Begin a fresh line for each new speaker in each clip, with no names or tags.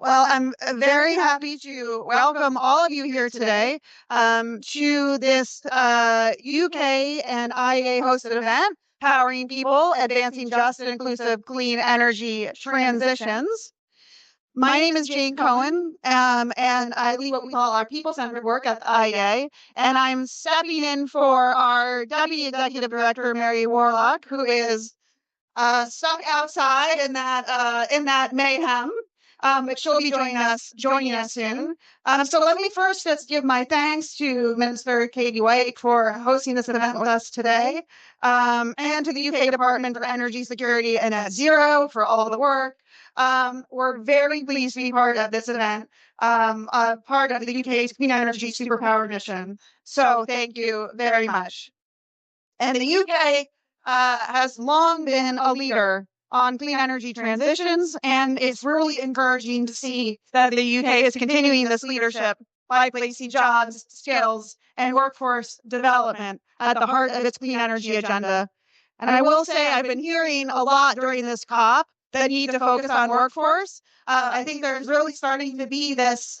Well, I'm very happy to welcome all of you here today to this UK and IEA hosted event, Powering People, Advancing Just and Inclusive Clean Energy Transitions. My name is Jane Cohen, and I lead what we call our people-centered work at the IEA, and I'm stepping in for our Deputy Executive Director, Mary Warlock, who is stuck outside in that mayhem. But she'll be joining us soon. So let me first just give my thanks to Minister Katie White for hosting this event with us today, and to the UK Department for Energy Security and Net Zero for all the work. We're very pleased to be part of this event, part of the UK's Clean Energy Superpower mission. So thank you very much. And the UK has long been a leader on clean energy transitions, and it's really encouraging to see that the UK is continuing this leadership by placing jobs, skills, and workforce development at the heart of its clean energy agenda. And I will say I've been hearing a lot during this COP the need to focus on workforce. I think there's really starting to be this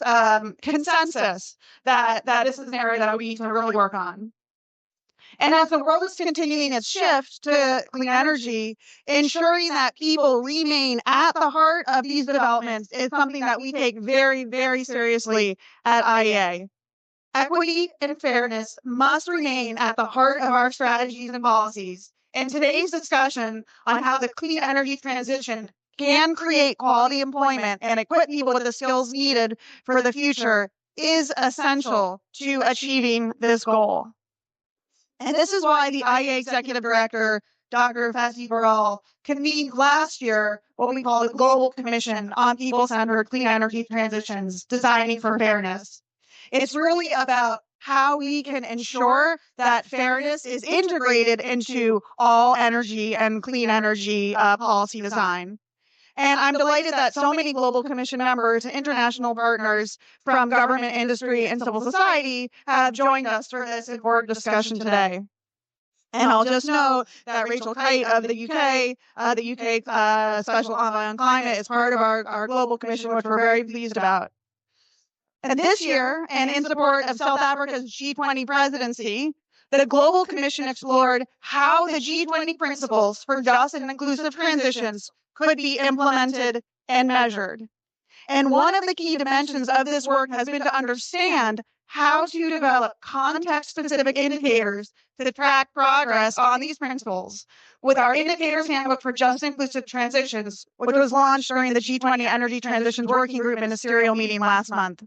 consensus that this is an area that we need to really work on. And as the world is continuing its shift to clean energy, ensuring that people remain at the heart of these developments is something that we take very, very seriously at IEA. Equity and fairness must remain at the heart of our strategies and policies. And today's discussion on how the clean energy transition can create quality employment and equip people with the skills needed for the future is essential to achieving this goal. And this is why the IEA Executive Director, Dr. Fatih Birol, convened last year what we call the Global Commission on People-Centered Clean Energy Transitions, Designing for Fairness. It's really about how we can ensure that fairness is integrated into all energy and clean energy policy design. And I'm delighted that so many Global Commission members and international partners from government, industry, and civil society have joined us for this important discussion today. And I'll just note that Rachel Kite of the UK Special Envoy on Climate, is part of our Global Commission, which we're very pleased about. And this year, and in support of South Africa's G20 presidency, the Global Commission explored how the G20 principles for just and inclusive transitions could be implemented and measured. And one of the key dimensions of this work has been to understand how to develop context-specific indicators to track progress on these principles with our Indicators Handbook for Just and Inclusive Transitions, which was launched during the G20 Energy Transitions Working Group ministerial meeting last month.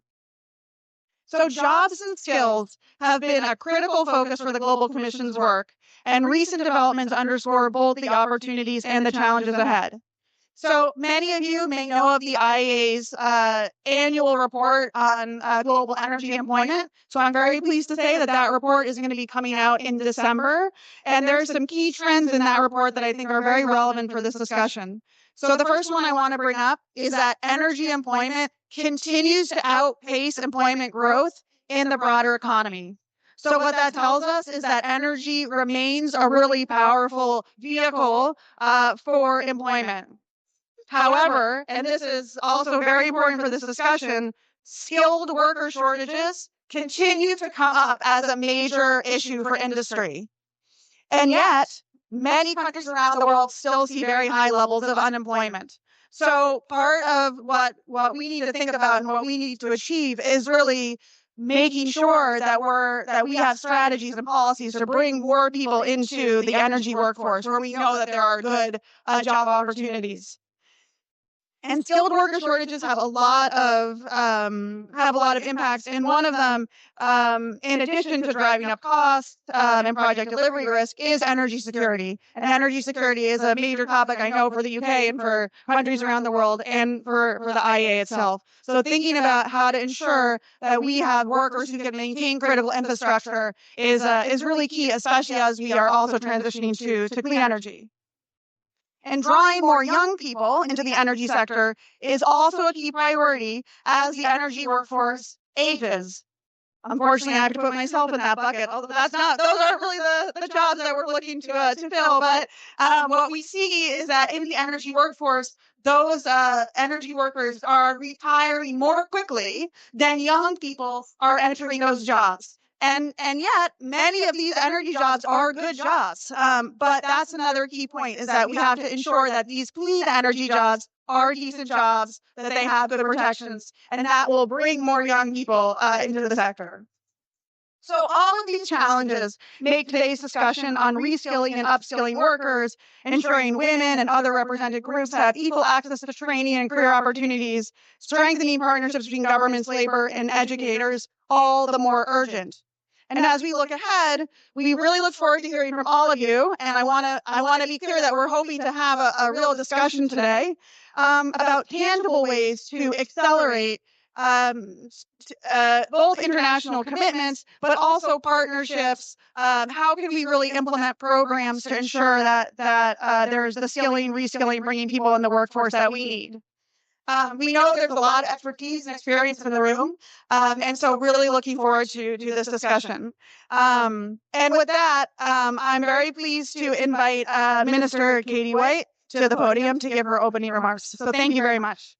So jobs and skills have been a critical focus for the Global Commission's work, and recent developments underscore both the opportunities and the challenges ahead. So many of you may know of the IEA's annual report on global energy employment. So I'm very pleased to say that report is going to be coming out in December. And there are some key trends in that report that I think are very relevant for this discussion. So the first one I want to bring up is that energy employment continues to outpace employment growth in the broader economy. So what that tells us is that energy remains a really powerful vehicle for employment. However, and this is also very important for this discussion, skilled worker shortages continue to come up as a major issue for industry. And yet, many countries around the world still see very high levels of unemployment. So part of what we need to think about and what we need to achieve is really making sure that we have strategies and policies to bring more people into the energy workforce where we know that there are good job opportunities. And skilled worker shortages have a lot of impacts, and one of them, in addition to driving up costs and project delivery risk, is energy security. And energy security is a major topic, I know, for the UK and for countries around the world, and for the IEA itself. So thinking about how to ensure that we have workers who can maintain critical infrastructure is really key, especially as we are also transitioning to clean energy. And drawing more young people into the energy sector is also a key priority as the energy workforce ages. Unfortunately, I have to put myself in that bucket, although those aren't really the jobs that we're looking to fill. But what we see is that in the energy workforce, those energy workers are retiring more quickly than young people are entering those jobs. And yet, many of these energy jobs are good jobs. But that's another key point, is that we have to ensure that these clean energy jobs are decent jobs, that they have good protections, and that will bring more young people into the sector. So all of these challenges make today's discussion on reskilling and upskilling workers, ensuring women and other represented groups have equal access to training and career opportunities, strengthening partnerships between governments, labor, and educators, all the more urgent. And as we look ahead, we really look forward to hearing from all of you. And I want to be clear that we're hoping to have a real discussion today about tangible ways to accelerate both international commitments, but also partnerships. How can we really implement programs to ensure that there's the skilling, reskilling, bringing people in the workforce that we need? We know there's a lot of expertise and experience in the room, and so really looking forward to this discussion. And with that, I'm very pleased to invite Minister Katie White to the podium to give her opening remarks. So thank you very much.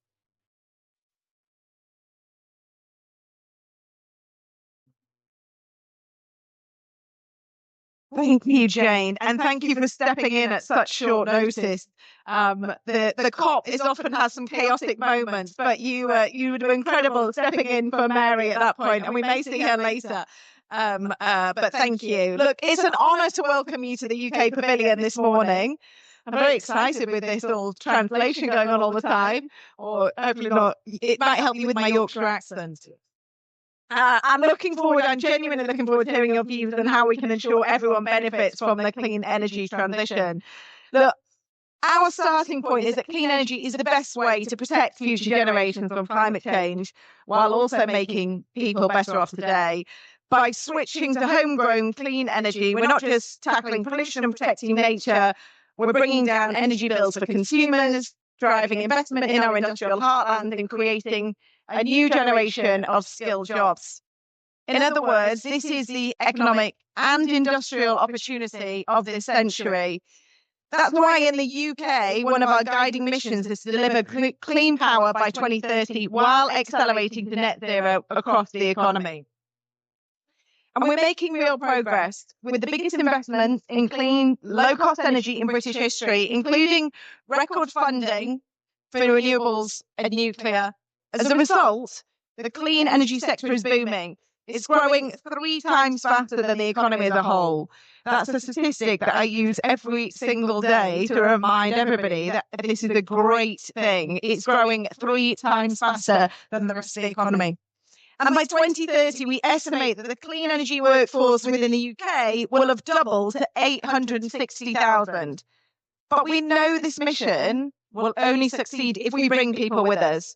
Thank you, Jane, and thank you for stepping in at such short notice. The COP often has some chaotic moments, but you were incredible stepping in for Mary at that point, and we may see her later. But thank you. Look, it's an honour to welcome you to the UK Pavilion this morning. I'm very excited with this little translation going on all the time, or hopefully not. It might help you with my Yorkshire accent. I'm genuinely looking forward to hearing your views on how we can ensure everyone benefits from the clean energy transition. Look, our starting point is that clean energy is the best way to protect future generations from climate change, while also making people better off today. By switching to homegrown clean energy, we're not just tackling pollution and protecting nature, we're bringing down energy bills for consumers, driving investment in our industrial heartland, and creating a new generation of skilled jobs. In other words, this is the economic and industrial opportunity of this century. That's why in the UK, one of our guiding missions is to deliver clean power by 2030 while accelerating to net zero across the economy. And we're making real progress with the biggest investment in clean, low-cost energy in British history, including record funding for renewables and nuclear. As a result, the clean energy sector is booming. It's growing 3 times faster than the economy as a whole. That's a statistic that I use every single day to remind everybody that this is a great thing. It's growing 3 times faster than the rest of the economy. And by 2030, we estimate that the clean energy workforce within the UK will have doubled to 860,000. But we know this mission will only succeed if we bring people with us.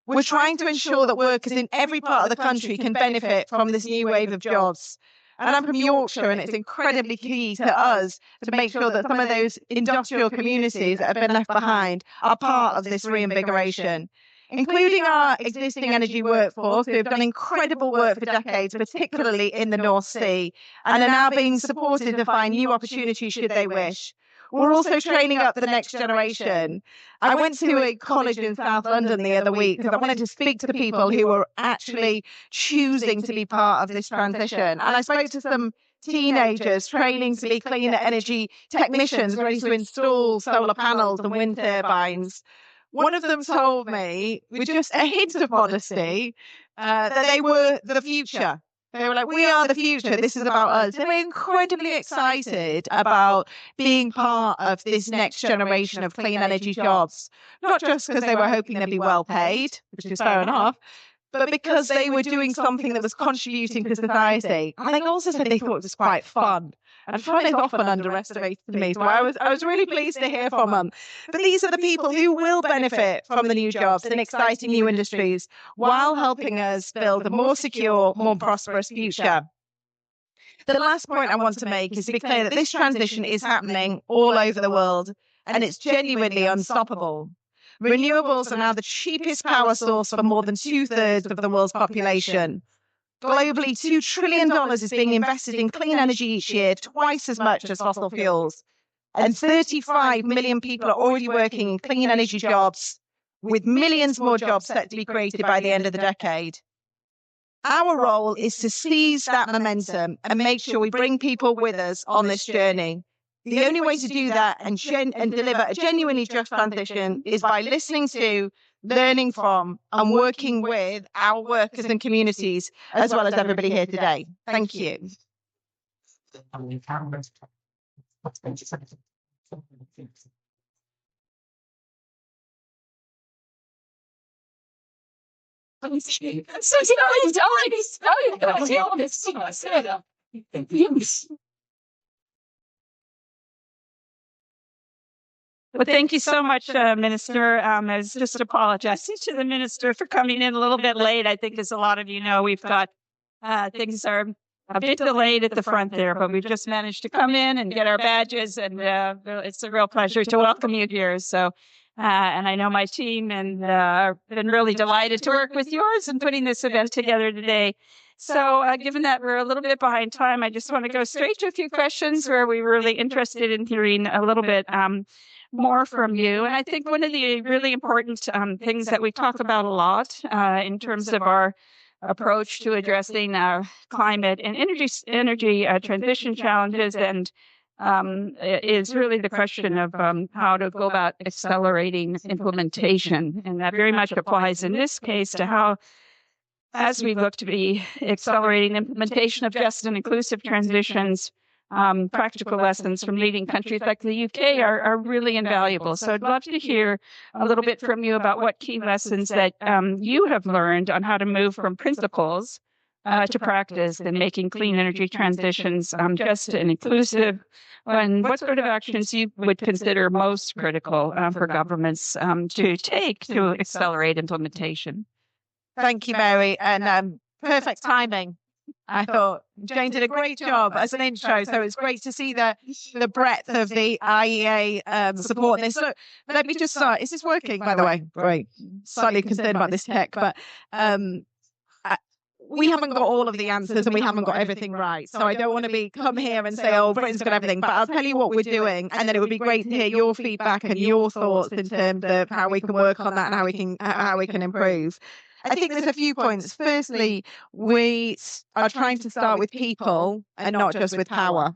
We're trying to ensure that workers in every part of the country can benefit from this new wave of jobs. And I'm from Yorkshire, and it's incredibly key to us to make sure that some of those industrial communities that have been left behind are part of this reinvigoration, including our existing energy workforce who have done incredible work for decades, particularly in the North Sea, and are now being supported to find new opportunities should they wish. We're also training up the next generation. I went to a college in South London the other week because I wanted to speak to people who were actually choosing to be part of this transition. And I spoke to some teenagers training to be clean energy technicians ready to install solar panels and wind turbines. One of them told me, with just a hint of modesty, that they were the future. They were like, we are the future. This is about us. They were incredibly excited about being part of this next generation of clean energy jobs, not just because they were hoping they'd be well paid, which is fair enough, but because they were doing something that was contributing to society. And they also said they thought it was quite fun. And fun is often underestimated to me. So I was really pleased to hear from them. But these are the people who will benefit from the new jobs and exciting new industries while helping us build a more secure, more prosperous future. The last point I want to make is to be clear that this transition is happening all over the world, and it's genuinely unstoppable. Renewables are now the cheapest power source for more than 2/3 of the world's population. Globally, $2 trillion is being invested in clean energy each year, twice as much as fossil fuels. And 35 million people are already working in clean energy jobs, with millions more jobs set to be created by the end of the decade. Our role is to seize that momentum and make sure we bring people with us on this journey. The only way to do that and deliver a genuinely just transition is by listening to, learning from, and working with our workers and communities, as well as everybody here today. Thank you.
Well, thank you so much, Minister. I was just apologizing to the Minister for coming in a little bit late. I think, as a lot of you know, we've got things are a bit delayed at the front there, but we've just managed to come in and get our badges, and it's a real pleasure to welcome you here. So, and I know my team and I've been really delighted to work with yours in putting this event together today. So given that we're a little bit behind time, I just want to go straight to a few questions where we were really interested in hearing a little bit more from you. And I think one of the really important things that we talk about a lot in terms of our approach to addressing climate and energy transition challenges and is really the question of how to go about accelerating implementation. And that very much applies in this case to how, as we look to be accelerating implementation of just and inclusive transitions, practical lessons from leading countries like the UK are really invaluable. So I'd love to hear a little bit from you about what key lessons that you have learned on how to move from principles to practice in making clean energy transitions just and inclusive, and what sort of actions you would consider most critical for governments to take to accelerate implementation.
Thank you, Mary, and perfect timing. I thought Jane did a great job as an intro, so it's great to see the breadth of the IEA support in this. So let me just start. Is this working, by the way? Great. Slightly concerned about this tech, but we haven't got all of the answers and we haven't got everything right. So I don't want to come here and say, oh, Britain's got everything, but I'll tell you what we're doing. And then it would be great to hear your feedback and your thoughts in terms of how we can work on that and how we can improve. I think there's a few points. Firstly, we are trying to start with people and not just with power.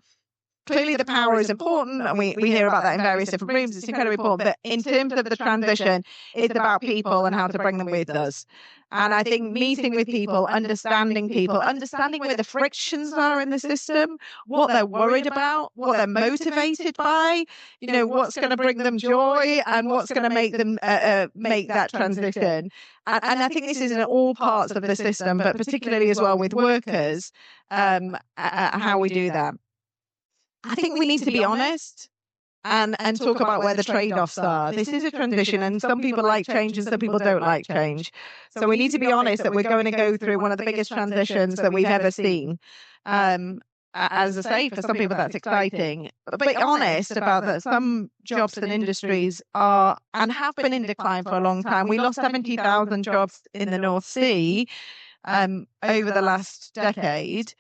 Clearly, the power is important, and we hear about that in various different rooms. It's incredibly important. But in terms of the transition, it's about people and how to bring them with us. And I think meeting with people, understanding where the frictions are in the system, what they're worried about, what they're motivated by, what's going to bring them joy and what's going to make them make that transition. And I think this is in all parts of the system, but particularly as well with workers, how we do that. I think we need to be honest and talk about where the trade-offs are. This is a transition, and some people like change and some people don't like change. So we need to be honest that we're going to go through one of the biggest transitions that we've ever seen. As I say, for some people that's exciting. But be honest about that some jobs and industries are and have been in decline for a long time. We lost 70,000 jobs in the North Sea over the last decade.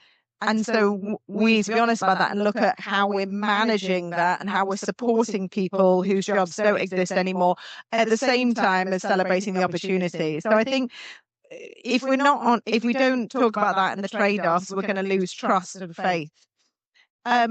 And so we need to be honest about that and look at how we're managing that and how we're supporting people whose jobs don't exist anymore at the same time as celebrating the opportunity. So I think if we don't talk about that and the trade-offs, we're going to lose trust and faith. I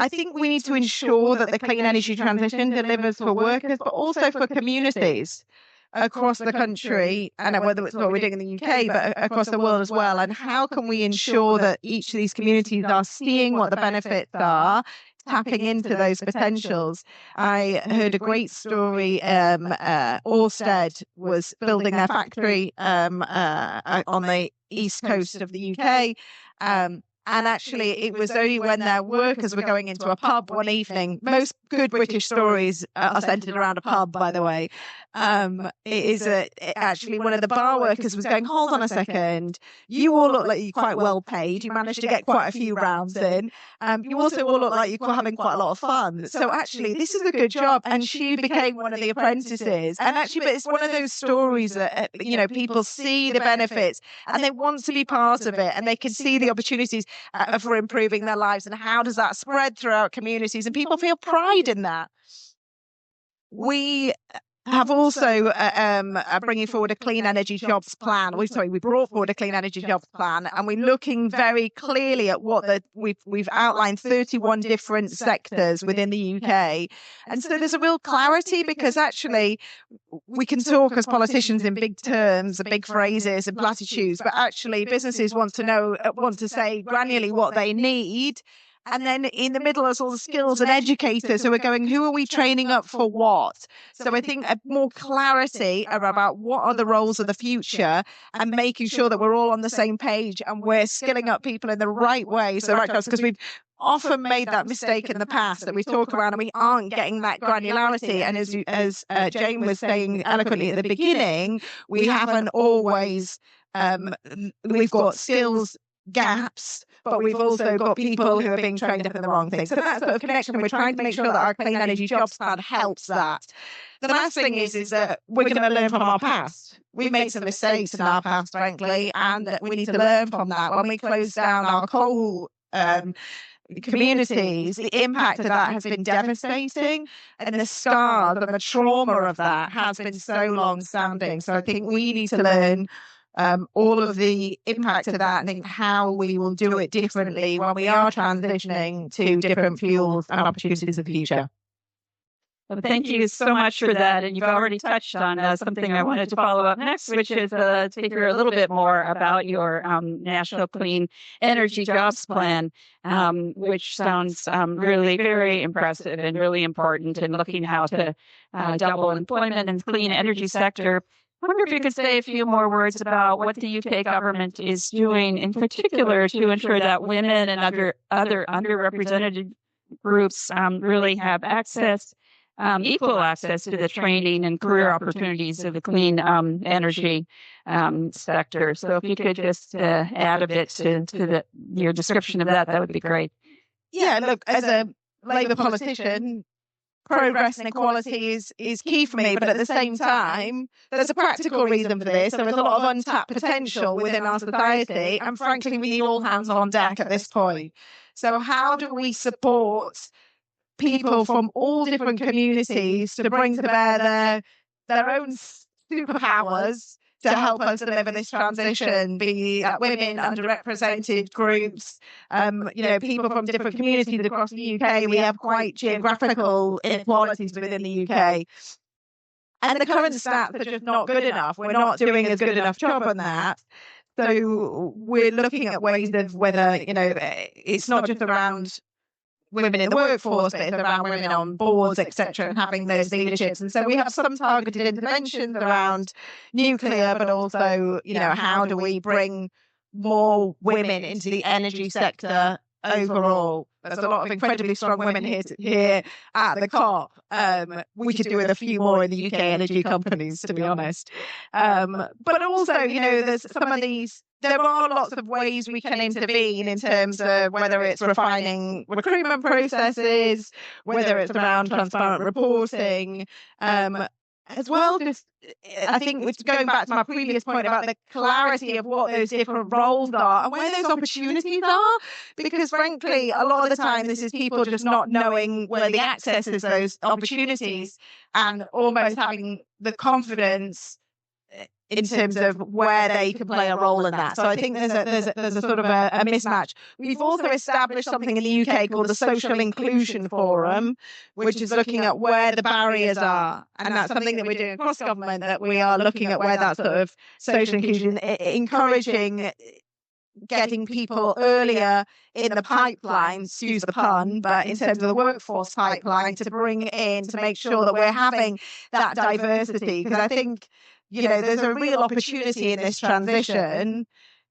think we need to ensure that the clean energy transition delivers for workers, but also for communities across the country, and whether it's what we're doing in the UK, but across the world as well. And how can we ensure that each of these communities are seeing what the benefits are, tapping into those potentials? I heard a great story. Ørsted was building their factory on the east coast of the UK. And actually, it was only when their workers were going into a pub one evening. Most good British stories are centered around a pub, by the way. Actually one of the bar workers was going, hold on a second. You all look like you're quite well paid. You managed to get quite a few rounds in. You also all look like you're having quite a lot of fun. So actually, this is a good job. And she became one of the apprentices. And actually, but it's one of those stories that, people see the benefits and they want to be part of it and they can see the opportunities. for improving their lives, and how does that spread throughout communities, and people feel pride in that. We have also bringing forward a clean energy jobs plan. We brought forward a clean energy jobs plan, and we're looking very clearly at what we've outlined 31 different sectors within the UK. And so there's a real clarity, because actually we can talk as politicians in big terms and big phrases and platitudes, but actually businesses want to say granularly what they need. And then in the middle is all the skills and educators who are going, who are we training up for what? So I think a more clarity about what are the roles of the future, and making sure that we're all on the same page and we're skilling up people in the right way. So right, because we've often made that mistake in the past, that we talk around and we aren't getting that granularity. And as Jane was saying eloquently at the beginning, we haven't always, we've got skills gaps, but we've also got people who are being trained up in the wrong things. So that sort of connection, we're trying to make sure that our clean energy jobs plan helps that. The last thing is that we're going to learn from our past. We made some mistakes in our past, frankly, and we need to learn from that. When we closed down our coal communities, the impact of that has been devastating, and the scars and the trauma of that has been so long-standing. So I think we need to learn all of the impact of that, and think how we will do it differently when we are transitioning to different fuels and opportunities of the future.
Well, thank you so much for that. And you've already touched on something I wanted to follow up next, which is to hear a little bit more about your National Clean Energy Jobs Plan, which sounds really very impressive and really important in looking how to double employment in the clean energy sector. I wonder if you could say a few more words about what the UK government is doing in particular to ensure that women and other underrepresented groups really have access, equal access to the training and career opportunities of the clean energy sector. So if you could just add a bit to your description of that would be great.
Yeah, look, as a Labour politician, progress and equality is key for me, but at the same time, there's a practical reason for this. There is a lot of untapped potential within our society, and frankly, we need all hands on deck at this point. So how do we support people from all different communities to bring to bear their own superpowers to help us deliver this transition, be women, underrepresented groups, people from different communities across the UK. We have quite geographical inequalities within the UK. And the current stats are just not good enough. We're not doing as good enough job on that. So we're looking at ways of whether, it's not just around women in the workforce, but it's around women on boards, etc., and having those leaderships. And so we have some targeted interventions around nuclear, but also, how do we bring more women into the energy sector overall? There's a lot of incredibly strong women here at the COP. We could do with a few more in the UK energy companies, to be honest. But also, there's some of these. There are lots of ways we can intervene in terms of whether it's refining recruitment processes, whether it's around transparent reporting, as well. Just, I think, going back to my previous point about the clarity of what those different roles are and where those opportunities are, because frankly, a lot of the time, this is people just not knowing where the access is those opportunities, and almost having the confidence in terms of where they can play a role in that. So I think there's a sort of a mismatch. We've also established something in the UK called the Social Inclusion Forum, which is looking at where the barriers are. And that's something that we're doing across government, that we are looking at where that sort of social inclusion, encouraging getting people earlier in the pipeline, excuse the pun, but in terms of the workforce pipeline, to bring in, to make sure that we're having that diversity. Because I think, there's a real opportunity in this transition.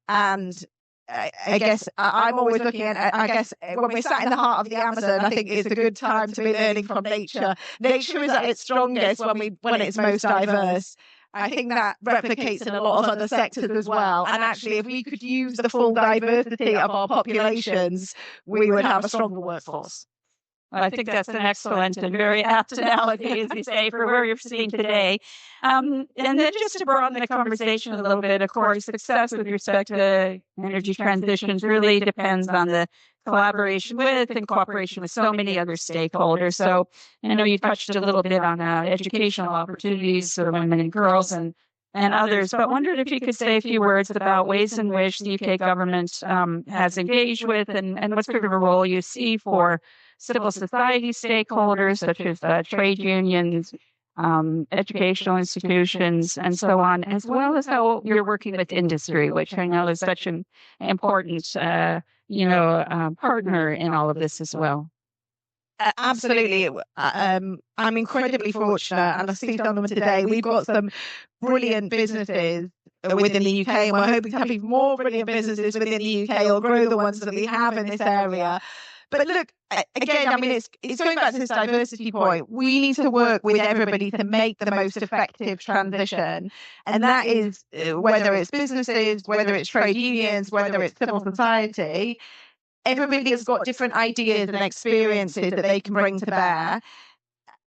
And I guess I'm always looking at, when we're sat in the heart of the Amazon, I think it's a good time to be learning from nature. Nature is at its strongest when it's most diverse. I think that replicates in a lot of other sectors as well. And actually, if we could use the full diversity of our populations, we would have a stronger workforce.
Well, I think that's an excellent and very apt analogy, as you say, for where you're sitting today. And then just to broaden the conversation a little bit, of course, success with respect to energy transitions really depends on the collaboration with and cooperation with so many other stakeholders. So I know you touched a little bit on educational opportunities for women and girls and others, but wondered if you could say a few words about ways in which the UK government has engaged with and what sort of a role you see for civil society stakeholders, such as trade unions, educational institutions, and so on, as well as how you're working with industry, which I know is such an important, partner in all of this as well.
Absolutely. I'm incredibly fortunate, and I see some of them today. We've got some brilliant businesses within the UK, and we're hoping to have even more brilliant businesses within the UK or grow the ones that we have in this area. But look, again, I mean, it's going back to this diversity point. We need to work with everybody to make the most effective transition. And that is whether it's businesses, whether it's trade unions, whether it's civil society. Everybody has got different ideas and experiences that they can bring to bear.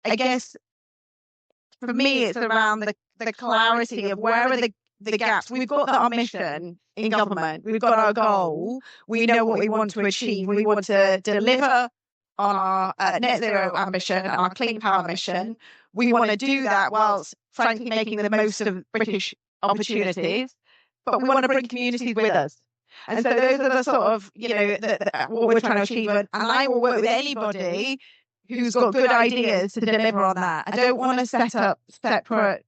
I guess for me, it's around the clarity of where are the gaps. We've got our mission in government. We've got our goal. We know what we want to achieve. We want to deliver on our net zero ambition, our clean power mission. We want to do that whilst, frankly, making the most of British opportunities. But we want to bring communities with us. And so those are the sort of, what we're trying to achieve. And I will work with anybody who's got good ideas to deliver on that. I don't want to set up separate,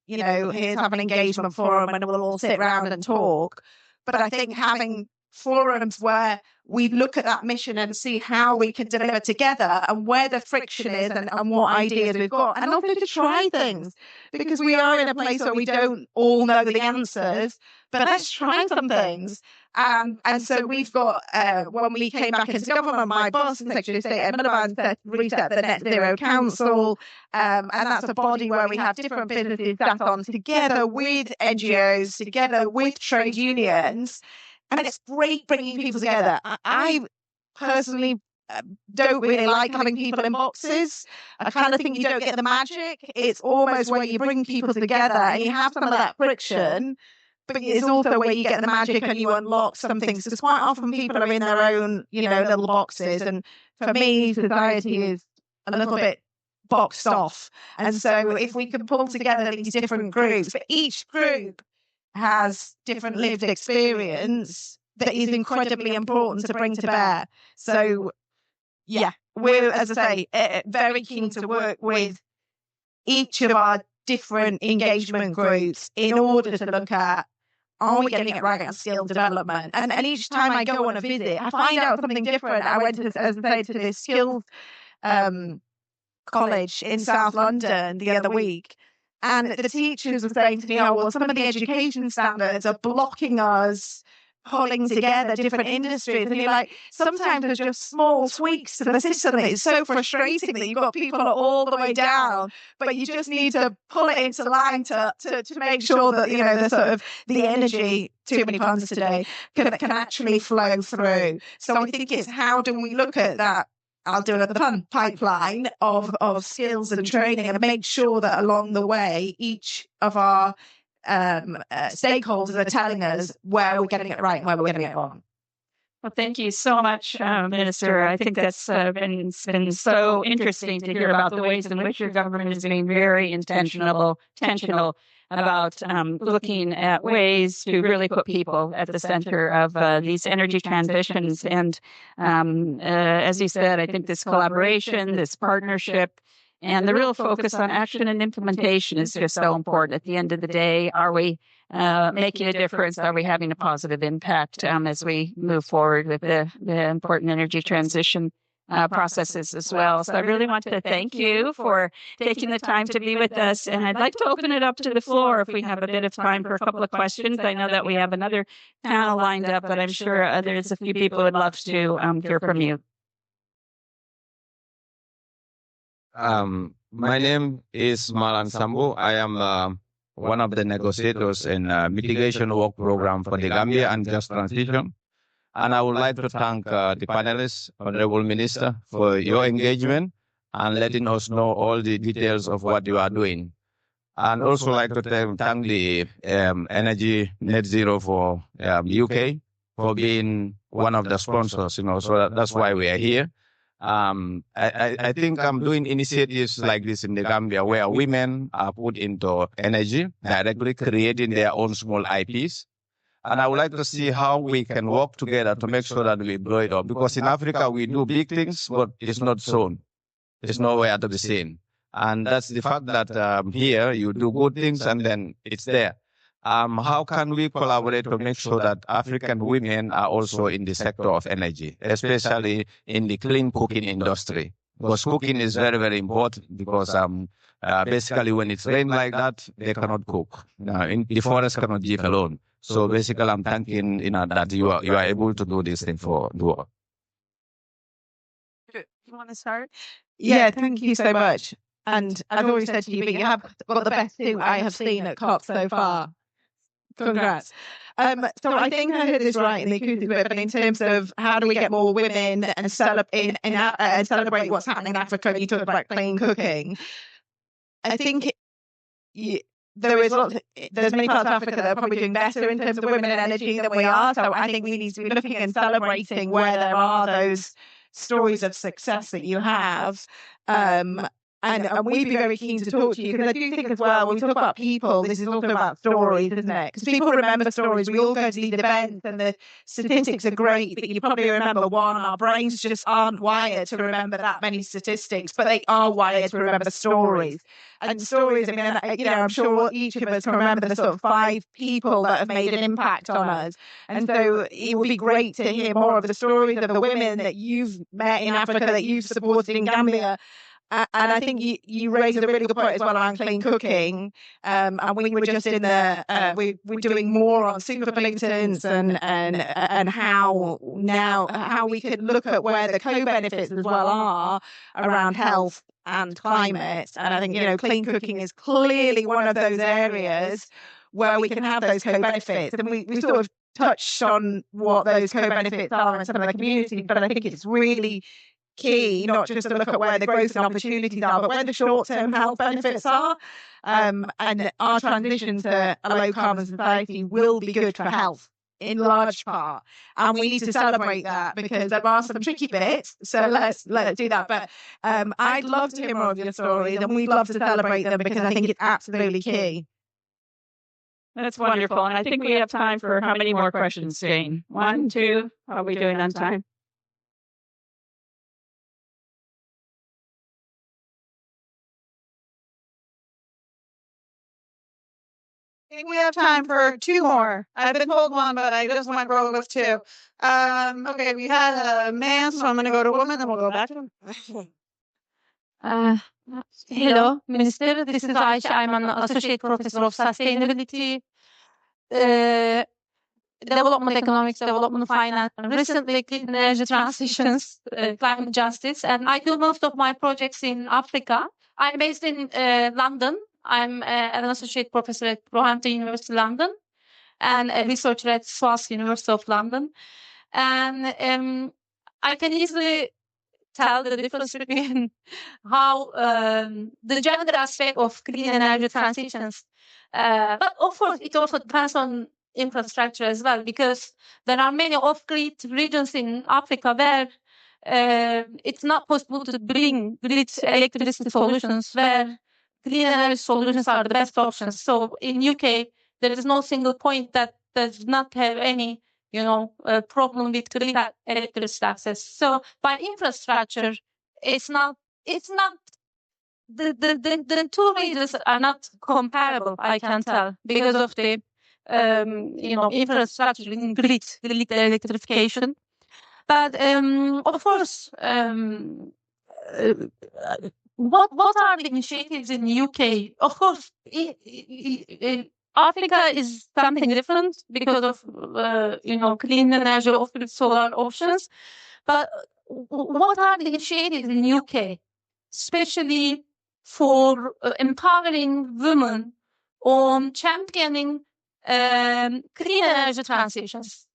here's have an engagement forum and we'll all sit around and talk. But I think having forums where we look at that mission and see how we can deliver together and where the friction is and what ideas we've got, and also to try things, because we are in a place where we don't all know the answers, but let's try some things. And so we've got, when we came back into government, my boss, Secretary of State Ed Miliband, reset the Net Zero Council, and that's a body where we have different businesses sat on together with NGOs, together with trade unions, and it's great bringing people together. I personally don't really like having people in boxes. I kind of think you don't get the magic. It's almost where you bring people together and you have some of that friction, but it's also where you get the magic and you unlock some things. Because quite often people are in their own, little boxes. And for me, society is a little bit boxed off. And so if we can pull together these different groups, but each group has different lived experience that is incredibly important to bring to bear. So, yeah, we're, as I say, very keen to work with each of our different engagement groups in order to look at, are we getting it right on skill development? And each time I go on a visit, I find out something different. I went to, as I say, to this skills college in South London the other week. And the teachers were saying to me, some of the education standards are blocking us pulling together different industries. And you're like, sometimes there's just small tweaks to the system that is so frustrating that you've got people all the way down, but you just need to pull it into line to make sure that, the sort of the energy, too many puns today, can actually flow through. So I think it's how do we look at that, I'll do another pun, pipeline of skills and training, and make sure that along the way, each of our stakeholders are telling us where we're getting it right and where we're getting it wrong.
Well, thank you so much, Minister. I think that's been so interesting to hear about the ways in which your government is being very intentional about looking at ways to really put people at the center of these energy transitions. And as you said, I think this collaboration, this partnership, and the real focus on action and implementation is just so important. At the end of the day, are we making a difference? Are we having a positive impact as we move forward with the important energy transition processes as well? So I really want to thank you for taking the time to be with us. And I'd like to open it up to the floor if we have a bit of time for a couple of questions. I know that we have another panel lined up, but I'm sure there's a few people who would love to hear from you.
My name is Malan Sambu. I am one of the negotiators in mitigation work program for the Gambia and Just Transition. And I would like to thank the panelists, Honorable Minister, for your engagement and letting us know all the details of what you are doing. And also like to thank the Energy Net Zero for UK for being one of the sponsors, so that's why we are here. I think I'm doing initiatives like this in the Gambia where women are put into energy, directly creating their own small IPs. And I would like to see how we can work together to make sure that we blow it up. Because in Africa, we do big things, but it's not shown. It's nowhere to be seen. And that's the fact that here you do good things and then it's there. How can we collaborate to make sure that African women are also in the sector of energy, especially in the clean cooking industry? Because cooking is very, very important because basically when it's rain like that, they cannot cook. The forest cannot give alone. So basically I'm thanking that you are able to do this thing for the world.
You want to start?
Yeah, thank you so much. And I've already said to you, but you have got the best suit I have seen at COP so far. Congrats. So I think I heard this right in the acoustic bit, but in terms of how do we get more women and celebrate what's happening in Africa, you talked about clean cooking. I think there's many parts of Africa that are probably doing better in terms of women and energy than we are. So I think we need to be looking and celebrating where there are those stories of success that you have. And we'd be very keen to talk to you because I do think as well, when we talk about people, this is also about stories, isn't it? Because people remember stories. We all go to these events and the statistics are great, but you probably remember one. Our brains just aren't wired to remember that many statistics, but they are wired to remember stories. And stories, I mean, I'm sure each of us can remember the sort of 5 people that have made an impact on us. And so it would be great to hear more of the stories of the women that you've met in Africa, that you've supported in Gambia. And I think you raised a really good point as well around clean cooking. And we were just in we're doing more on super pollutants and how we could look at where the co-benefits as well are around health and climate. And I think, clean cooking is clearly one of those areas where we can have those co-benefits. And we sort of touched on what those co-benefits are in some of the communities, but I think it's really key not just to look at where the growth and opportunities are, but where the short-term health benefits are. And our transition to a low-carbon society will be good for health in large part, and we need to celebrate that because there are some tricky bits. So let's do that. But I'd love to hear more of your stories, and we'd love to celebrate them because I think it's absolutely key.
That's wonderful. And I think we have time for how many more questions, Jane? 1, 2? How are we doing on time?
I think we have time for 2 more. I've been told 1, but I just went roll with 2. Okay, we had a man, so I'm going to go to woman, and we'll go back to him.
Hello, Minister. This is Aisha. I'm an Associate Professor of Sustainability, Development Economics, Development Finance, and recently Clean Energy Transitions, Climate Justice. And I do most of my projects in Africa. I'm based in London. I'm an Associate Professor at Roehampton University, London, and a researcher at SOAS University of London. And I can easily tell the difference between how the gender aspect of clean energy transitions. But of course, it also depends on infrastructure as well, because there are many off-grid regions in Africa where it's not possible to bring grid electricity solutions where clean energy solutions are the best options. So in UK, there is no single point that does not have any problem with grid electricity access. So by infrastructure, it's not the 2 regions are not comparable, I can tell, because of the infrastructure in grid electrification. But of course, what are the initiatives in UK? Of course, Africa is something different because of clean energy, off-grid solar options. But what are the initiatives in UK, especially for empowering women on championing clean energy transitions?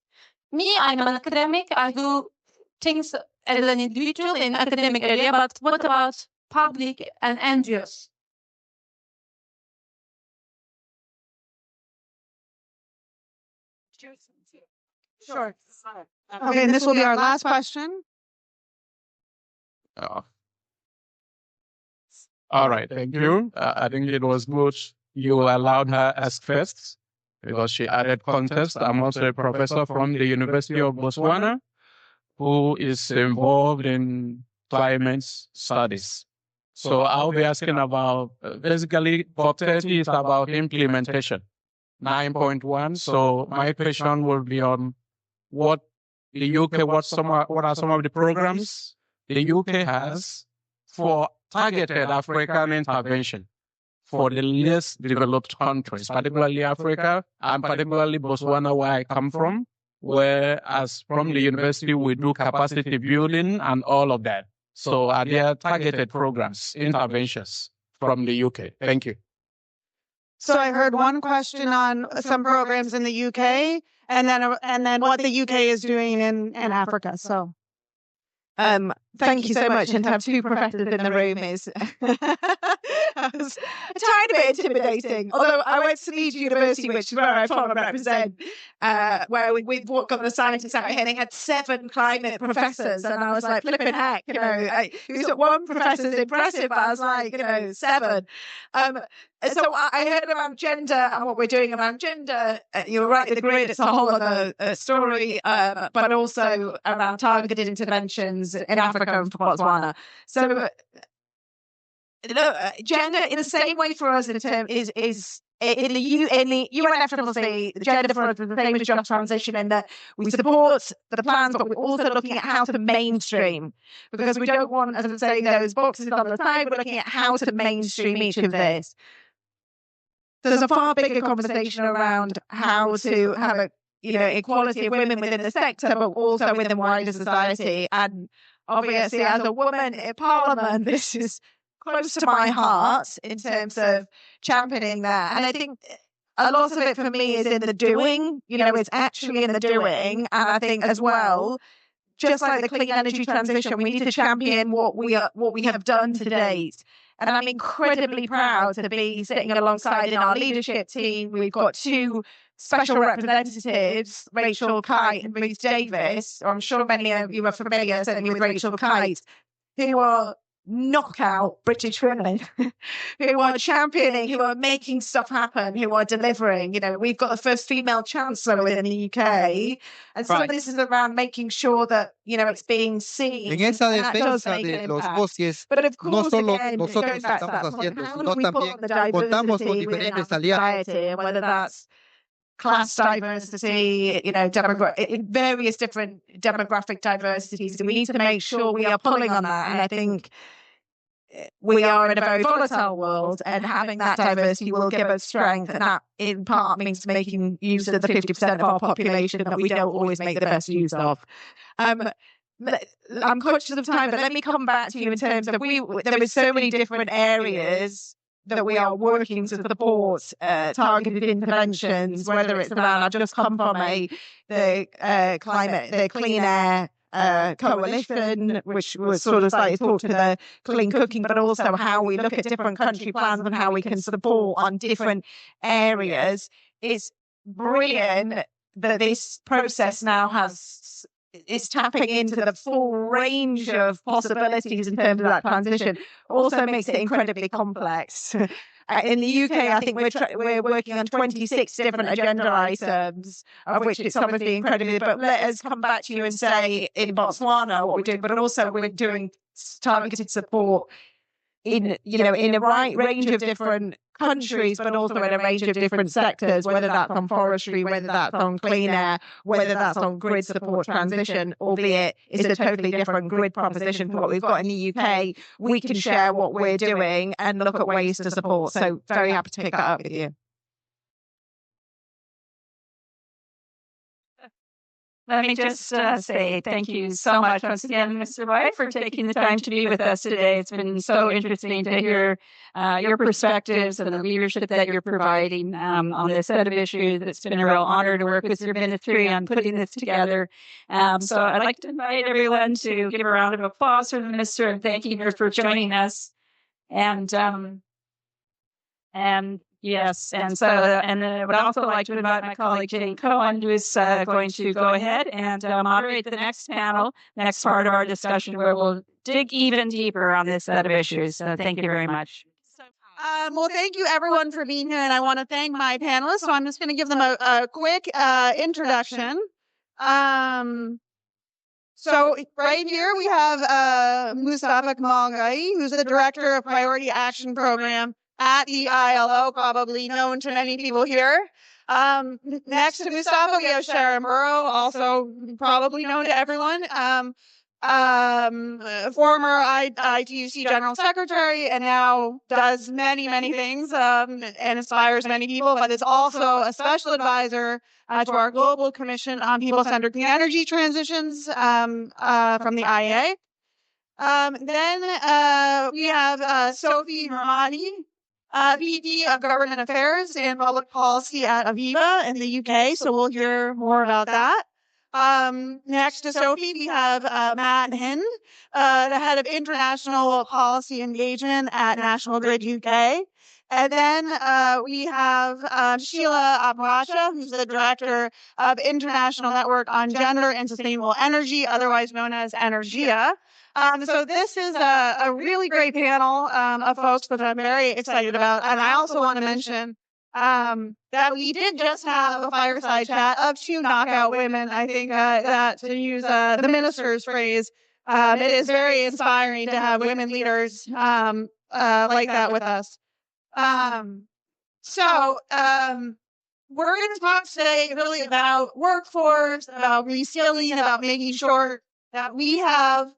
Me, I'm an academic. I do things as an individual in academic area, but what about public and NGOs?
Sure. Okay, and this will be our last question.
Uh, all right, thank you. I think it was good you allowed her ask first because she added context. I'm also a professor from the University of Botswana who is involved in climate studies. So I'll be asking about, basically, COP30 is about implementation, 9.1. So my question will be on what the UK, what are some of the programs the UK has for targeted African intervention for the least developed countries, particularly Africa, and particularly Botswana, where I come from, where as from the university, we do capacity building and all of that. So are there targeted programs, interventions from the UK? Thank you.
So I heard one question on some programs in the UK, and then what the UK is doing in Africa. So
Thank you so much. And to have two professors in the room is a tiny bit intimidating. Although I went to Leeds University, which is where I try to represent, where we've got the scientists out here, and they had 7 climate professors, and I was like, flipping heck, one professor's impressive, but I was like, 7. So I heard about gender and what we're doing around gender. You're right, the grid, it's a whole other story, but also around targeted interventions in Africa and Botswana. So gender, in the same way for us, in term is in the UNFCCC, the gender for us is the same as just transition, in that we support the plans, but we're also looking at how to mainstream, because we don't want, as I was saying, those boxes on the side. We're looking at how to mainstream each of this. There's a far bigger conversation around how to have a equality of women within the sector, but also within wider society. And obviously, as a woman in Parliament, this is close to my heart in terms of championing that. And I think a lot of it for me is in the doing. It's actually in the doing. And I think as well, just like the clean energy transition, we need to champion what we have done to date. And I'm incredibly proud to be sitting alongside in our leadership team. We've got 2 special representatives, Rachel Kite and Ruth Davis. I'm sure many of you are familiar, certainly with Rachel Kite, who are knockout British women, who are championing, who are making stuff happen, who are delivering. We've got the first female chancellor within the UK, and so this is around making sure that it's being seen.
En esa
and that does
defensa
make
de
an
los
impact.
bosques,
But of
no
course,
solo
again,
nosotros
going back to
estamos
that point,
haciendo,
how
sino
do we put
también
on the
contamos con
diversity within our
diferentes aliados.
society, and whether that's class diversity, various different demographic diversities. We need to make sure we are pulling on that. And I think we are in a very volatile world, and having that diversity will give us strength. And that, in part, means making use of the 50% of our population that we don't always make the best use of. I'm conscious of time, but let me come back to you in terms of there are so many different areas that we are working to support targeted interventions, whether it's around, I've just come from the Clean Air coalition, which was sort of slightly talk to the clean cooking, but also how we look at different country plans and how we can support on different areas. It's brilliant that this process now is tapping into the full range of possibilities in terms of that transition. Also makes it incredibly complex. In the UK, I think we're working on 26 different agenda items, of which it's obviously incredibly. But let us come back to you and say in Botswana what we're doing, but also we're doing targeted support in a right range of different countries, but also in a range of different sectors, whether that's on forestry, whether that's on clean air, whether that's on grid support transition, albeit it's a totally different grid proposition to what we've got in the UK. We can share what we're doing and look at ways to support. So very happy to pick that up with you.
Let me just say thank you so much once again, Mr. White, for taking the time to be with us today. It's been so interesting to hear your perspectives and the leadership that you're providing on this set of issues. It's been a real honor to work with your ministry on putting this together. So I'd like to invite everyone to give a round of applause for the minister and thanking her for joining us. And yes, and I would also like to invite my colleague Jane Cohen, who is going to go ahead and moderate the next panel, next part of our discussion, where we'll dig even deeper on this set of issues. So thank you very much.
Well, thank you everyone for being here, and I want to thank my panelists. So I'm just going to give them a quick introduction. So right here we have Mustafa Kamal Ghai, who's the Director of Priority Action Program at the ILO, probably known to many people here. Next to Mustafa, we have Sharon Burrow, also probably known to everyone. Former ITUC General Secretary, and now does many, many things and inspires many people, but is also a special advisor to our Global Commission on People-Centered Clean Energy Transitions from the IEA. Then we have Sophie Ramadi, VP of Government Affairs and Public Policy at Aviva in the UK, so we'll hear more about that. Next to Sophie, we have Matt Hind, the Head of International Policy Engagement at National Grid UK. And then we have Sheila Aparacha, who's the Director of International Network on Gender and Sustainable Energy, otherwise known as Energia. So this is a really great panel of folks that I'm very excited about. And I also want to mention that we did just have a fireside chat of two knockout women. I think that, to use the minister's phrase, it is very inspiring to have women leaders like that with us. We're going to talk today really about workforce, about reskilling, about making sure that we have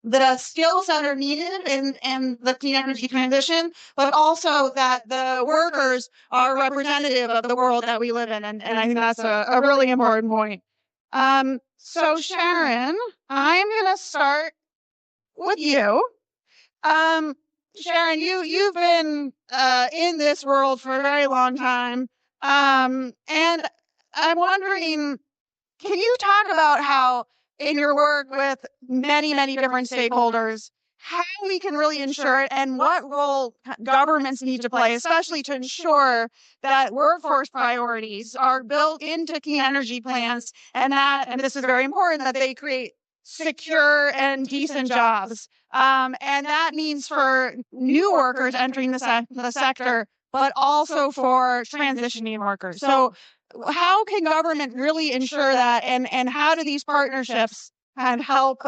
the skills that are needed in the clean energy transition, but also that the workers are representative of the world that we live in. And I think that's a really important point. So Sharon, I'm going to start with you. Sharon, you've been in this world for a very long time. And I'm wondering, can you talk about how in your work with many, many different stakeholders, how we can really ensure it and what role governments need to play, especially to ensure that workforce priorities are built into clean energy plans and this is very important, that they create secure and decent jobs. And that means for new workers entering the sector, but also for transitioning workers. So how can government really ensure that, and how do these partnerships kind of help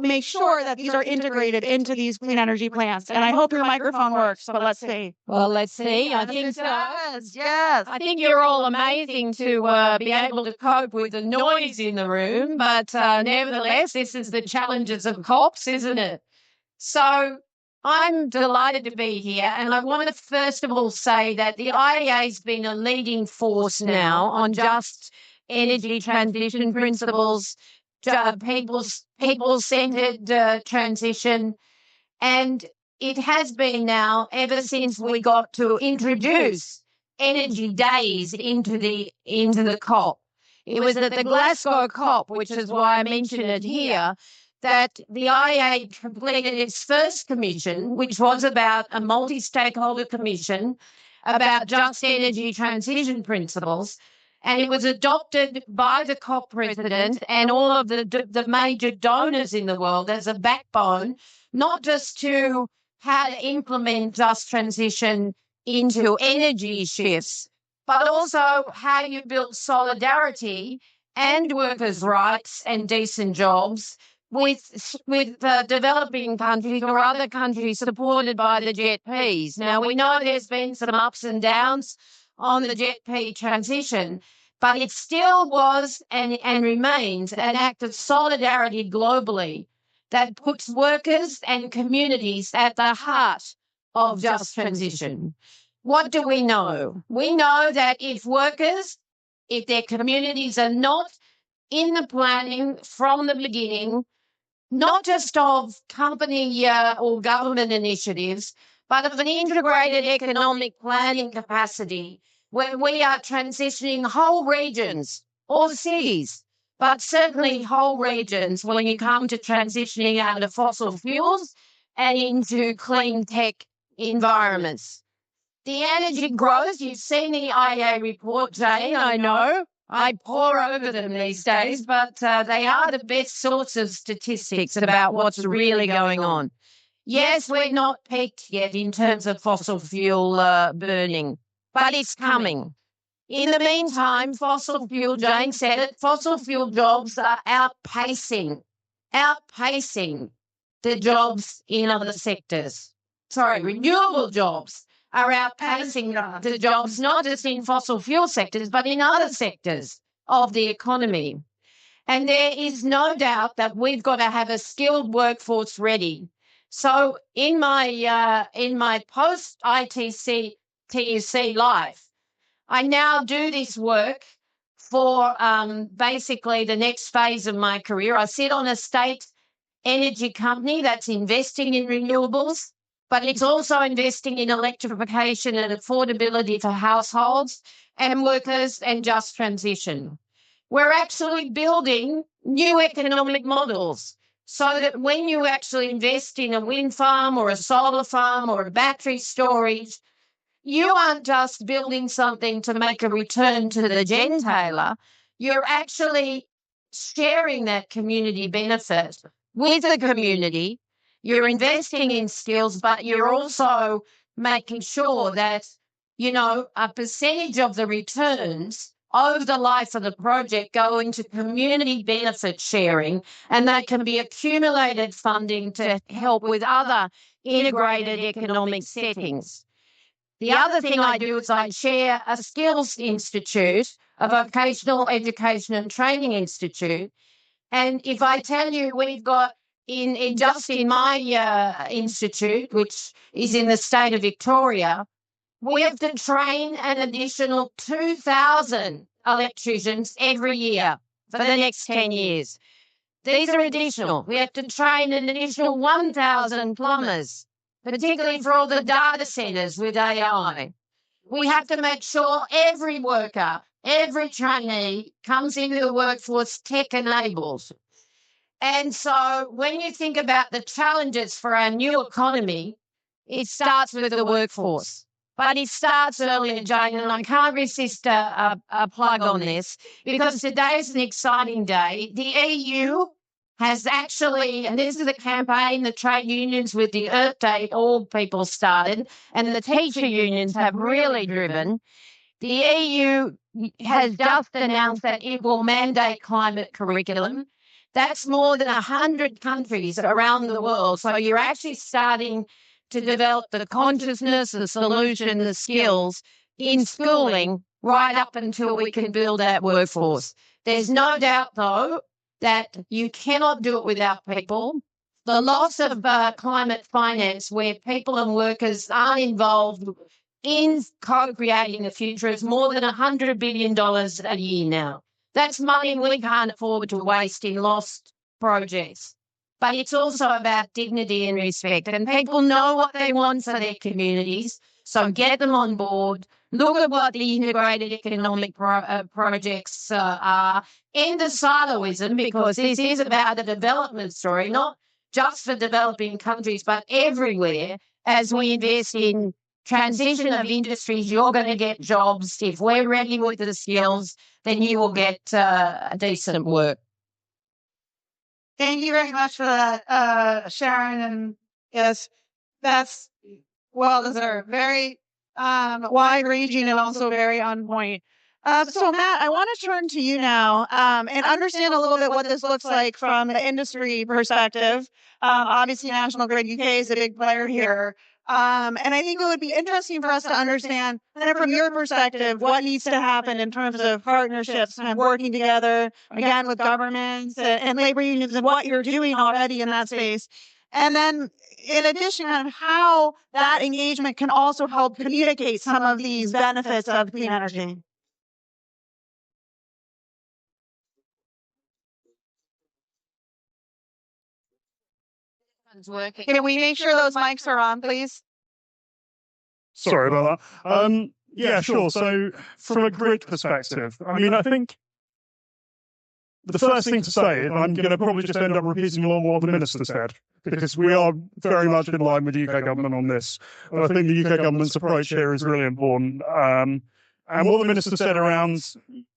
make sure that these are integrated into these clean energy plants? And I hope your microphone works, but let's see.
Well, let's see. I think so.
Yes.
I think you're all amazing to be able to cope with the noise in the room, but nevertheless, this is the challenges of COPs, isn't it? So I'm delighted to be here, and I want to first of all say that the IEA has been a leading force now on just energy transition principles, people-centered transition, and it has been now ever since we got to introduce energy days into the COP. It was at the Glasgow COP, which is why I mention it here, that the IEA completed its first commission, which was about a multi-stakeholder commission about just energy transition principles, and it was adopted by the COP president and all of the major donors in the world as a backbone, not just to how to implement just transition into energy shifts, but also how you build solidarity and workers' rights and decent jobs with developing countries or other countries supported by the JETPs. Now, we know there's been some ups and downs on the JETP transition, but it still was and remains an act of solidarity globally that puts workers and communities at the heart of just transition. What do we know? We know that if workers if their communities are not in the planning from the beginning, not just of company or government initiatives, but of an integrated economic planning capacity where we are transitioning whole regions or cities, but certainly whole regions when you come to transitioning out of fossil fuels and into clean tech environments. The energy growth, you've seen the IEA report, Jane, I know. I pore over them these days, but they are the best source of statistics about what's really going on. Yes, we're not peaked yet in terms of fossil fuel burning, but it's coming. In the meantime, fossil fuel, Jane said it, fossil fuel jobs are outpacing the jobs in other sectors. Sorry, renewable jobs are outpacing the jobs, not just in fossil fuel sectors, but in other sectors of the economy. And there is no doubt that we've got to have a skilled workforce ready. So in my post ITC TUC life, I now do this work for basically the next phase of my career. I sit on a state energy company that's investing in renewables, but it's also investing in electrification and affordability for households and workers and just transition. We're actually building new economic models so that when you actually invest in a wind farm or a solar farm or a battery storage, you aren't just building something to make a return to the gentailer. You're actually sharing that community benefit with the community. You're investing in skills, but you're also making sure that, a percentage of the returns over the life of the project go into community benefit sharing, and that can be accumulated funding to help with other integrated economic settings. The other thing I do is I chair a skills institute, a vocational education and training institute. And if I tell you we've got just in my institute, which is in the state of Victoria, we have to train an additional 2,000 electricians every year for the next 10 years. These are additional. We have to train an additional 1,000 plumbers, particularly for all the data centres with AI. We have to make sure every worker, every trainee comes into the workforce tech-enabled. And so when you think about the challenges for our new economy, it starts with the workforce. But it starts earlier, Jane, and I can't resist a plug on this because today is an exciting day. The EU has actually, and this is a campaign the trade unions with the Earth Day all people started, and the teacher unions have really driven. The EU has just announced that it will mandate climate curriculum. That's more than 100 countries around the world. So you're actually starting to develop the consciousness, the solution, the skills in schooling right up until we can build that workforce. There's no doubt, though, that you cannot do it without people. The loss of climate finance, where people and workers aren't involved in co-creating the future, is more than $100 billion a year now. That's money we can't afford to waste in lost projects. But it's also about dignity and respect. And people know what they want for their communities, so get them on board. Look at what the integrated economic projects are. End the siloism, because this is about a development story, not just for developing countries, but everywhere. As we invest in transition of industries, you're going to get jobs. If we're ready with the skills, then you will get decent work.
Thank you very much for that, Sharon. And yes, that's well deserved. Very wide-ranging and also very on point. So, Matt, I want to turn to you now and understand a little bit what this looks like from the industry perspective. Obviously, National Grid UK is a big player here. And I think it would be interesting for us to understand, kind of from your perspective, what needs to happen in terms of partnerships and working together, again, with governments and labor unions, and what you're doing already in that space. And then, in addition, kind of how that engagement can also help communicate some of these benefits of clean energy.
It's working.
Can we make sure those mics are on, please?
Sorry about that. Yeah, sure. So from a grid perspective, I mean, I think the first thing to say, and I'm going to probably just end up repeating along what the Minister said, because we are very much in line with the UK government on this. And I think the UK government's approach here is really important. And what the Minister said around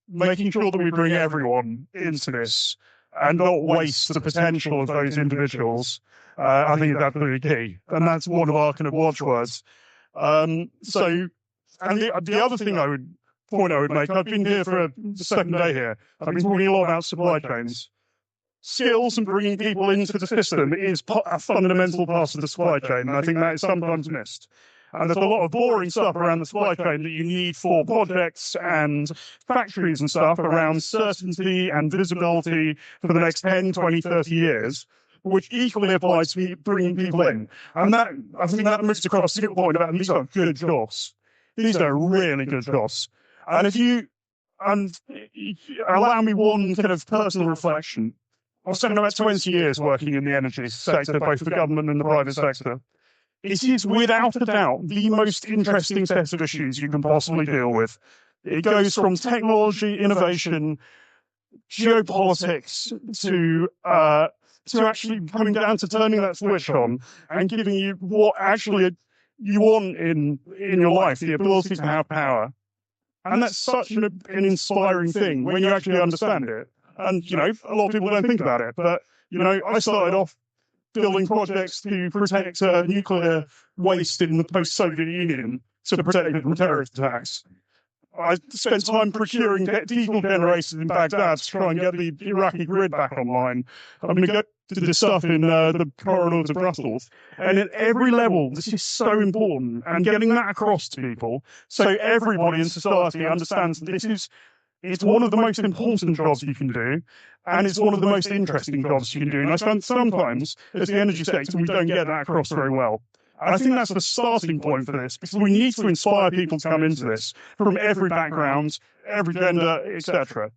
making sure that we bring everyone into this and not waste the potential of those individuals, I think that's really key. And that's one of our kind of watchwords. And the other thing I would make, I've been here for the second day here. I've been talking a lot about supply chains. Skills and bringing people into the system is a fundamental part of the supply chain, and I think that is sometimes missed. And there's a lot of boring stuff around the supply chain that you need for projects and factories and stuff around certainty and visibility for the next 10, 20, 30 years, which equally applies to bringing people in. And that, I think that moves across to your point about these are good jobs. These are really good jobs. And if you allow me one kind of personal reflection, I've spent about 20 years working in the energy sector, both the government and the private sector. It is without a doubt the most interesting set of issues you can possibly deal with. It goes from technology, innovation, geopolitics to actually coming down to turning that switch on and giving you what actually you want in your life, the ability to have power. And that's such an inspiring thing when you actually understand it. And, you know, a lot of people don't think about it. But, you know, I started off building projects to protect nuclear waste in the post-Soviet Union to protect it from terrorist attacks. I spent time procuring diesel generators in Baghdad to try and get the Iraqi grid back online. I'm going to go to this stuff in the corridors of Brussels. And at every level, this is so important. And getting that across to people so everybody in society understands that it's one of the most important jobs you can do, and it's one of the most interesting jobs you can do. And I find sometimes, as the energy sector, we don't get that across very well. And I think that's the starting point for this, because we need to inspire people to come into this from every background, every gender, etc.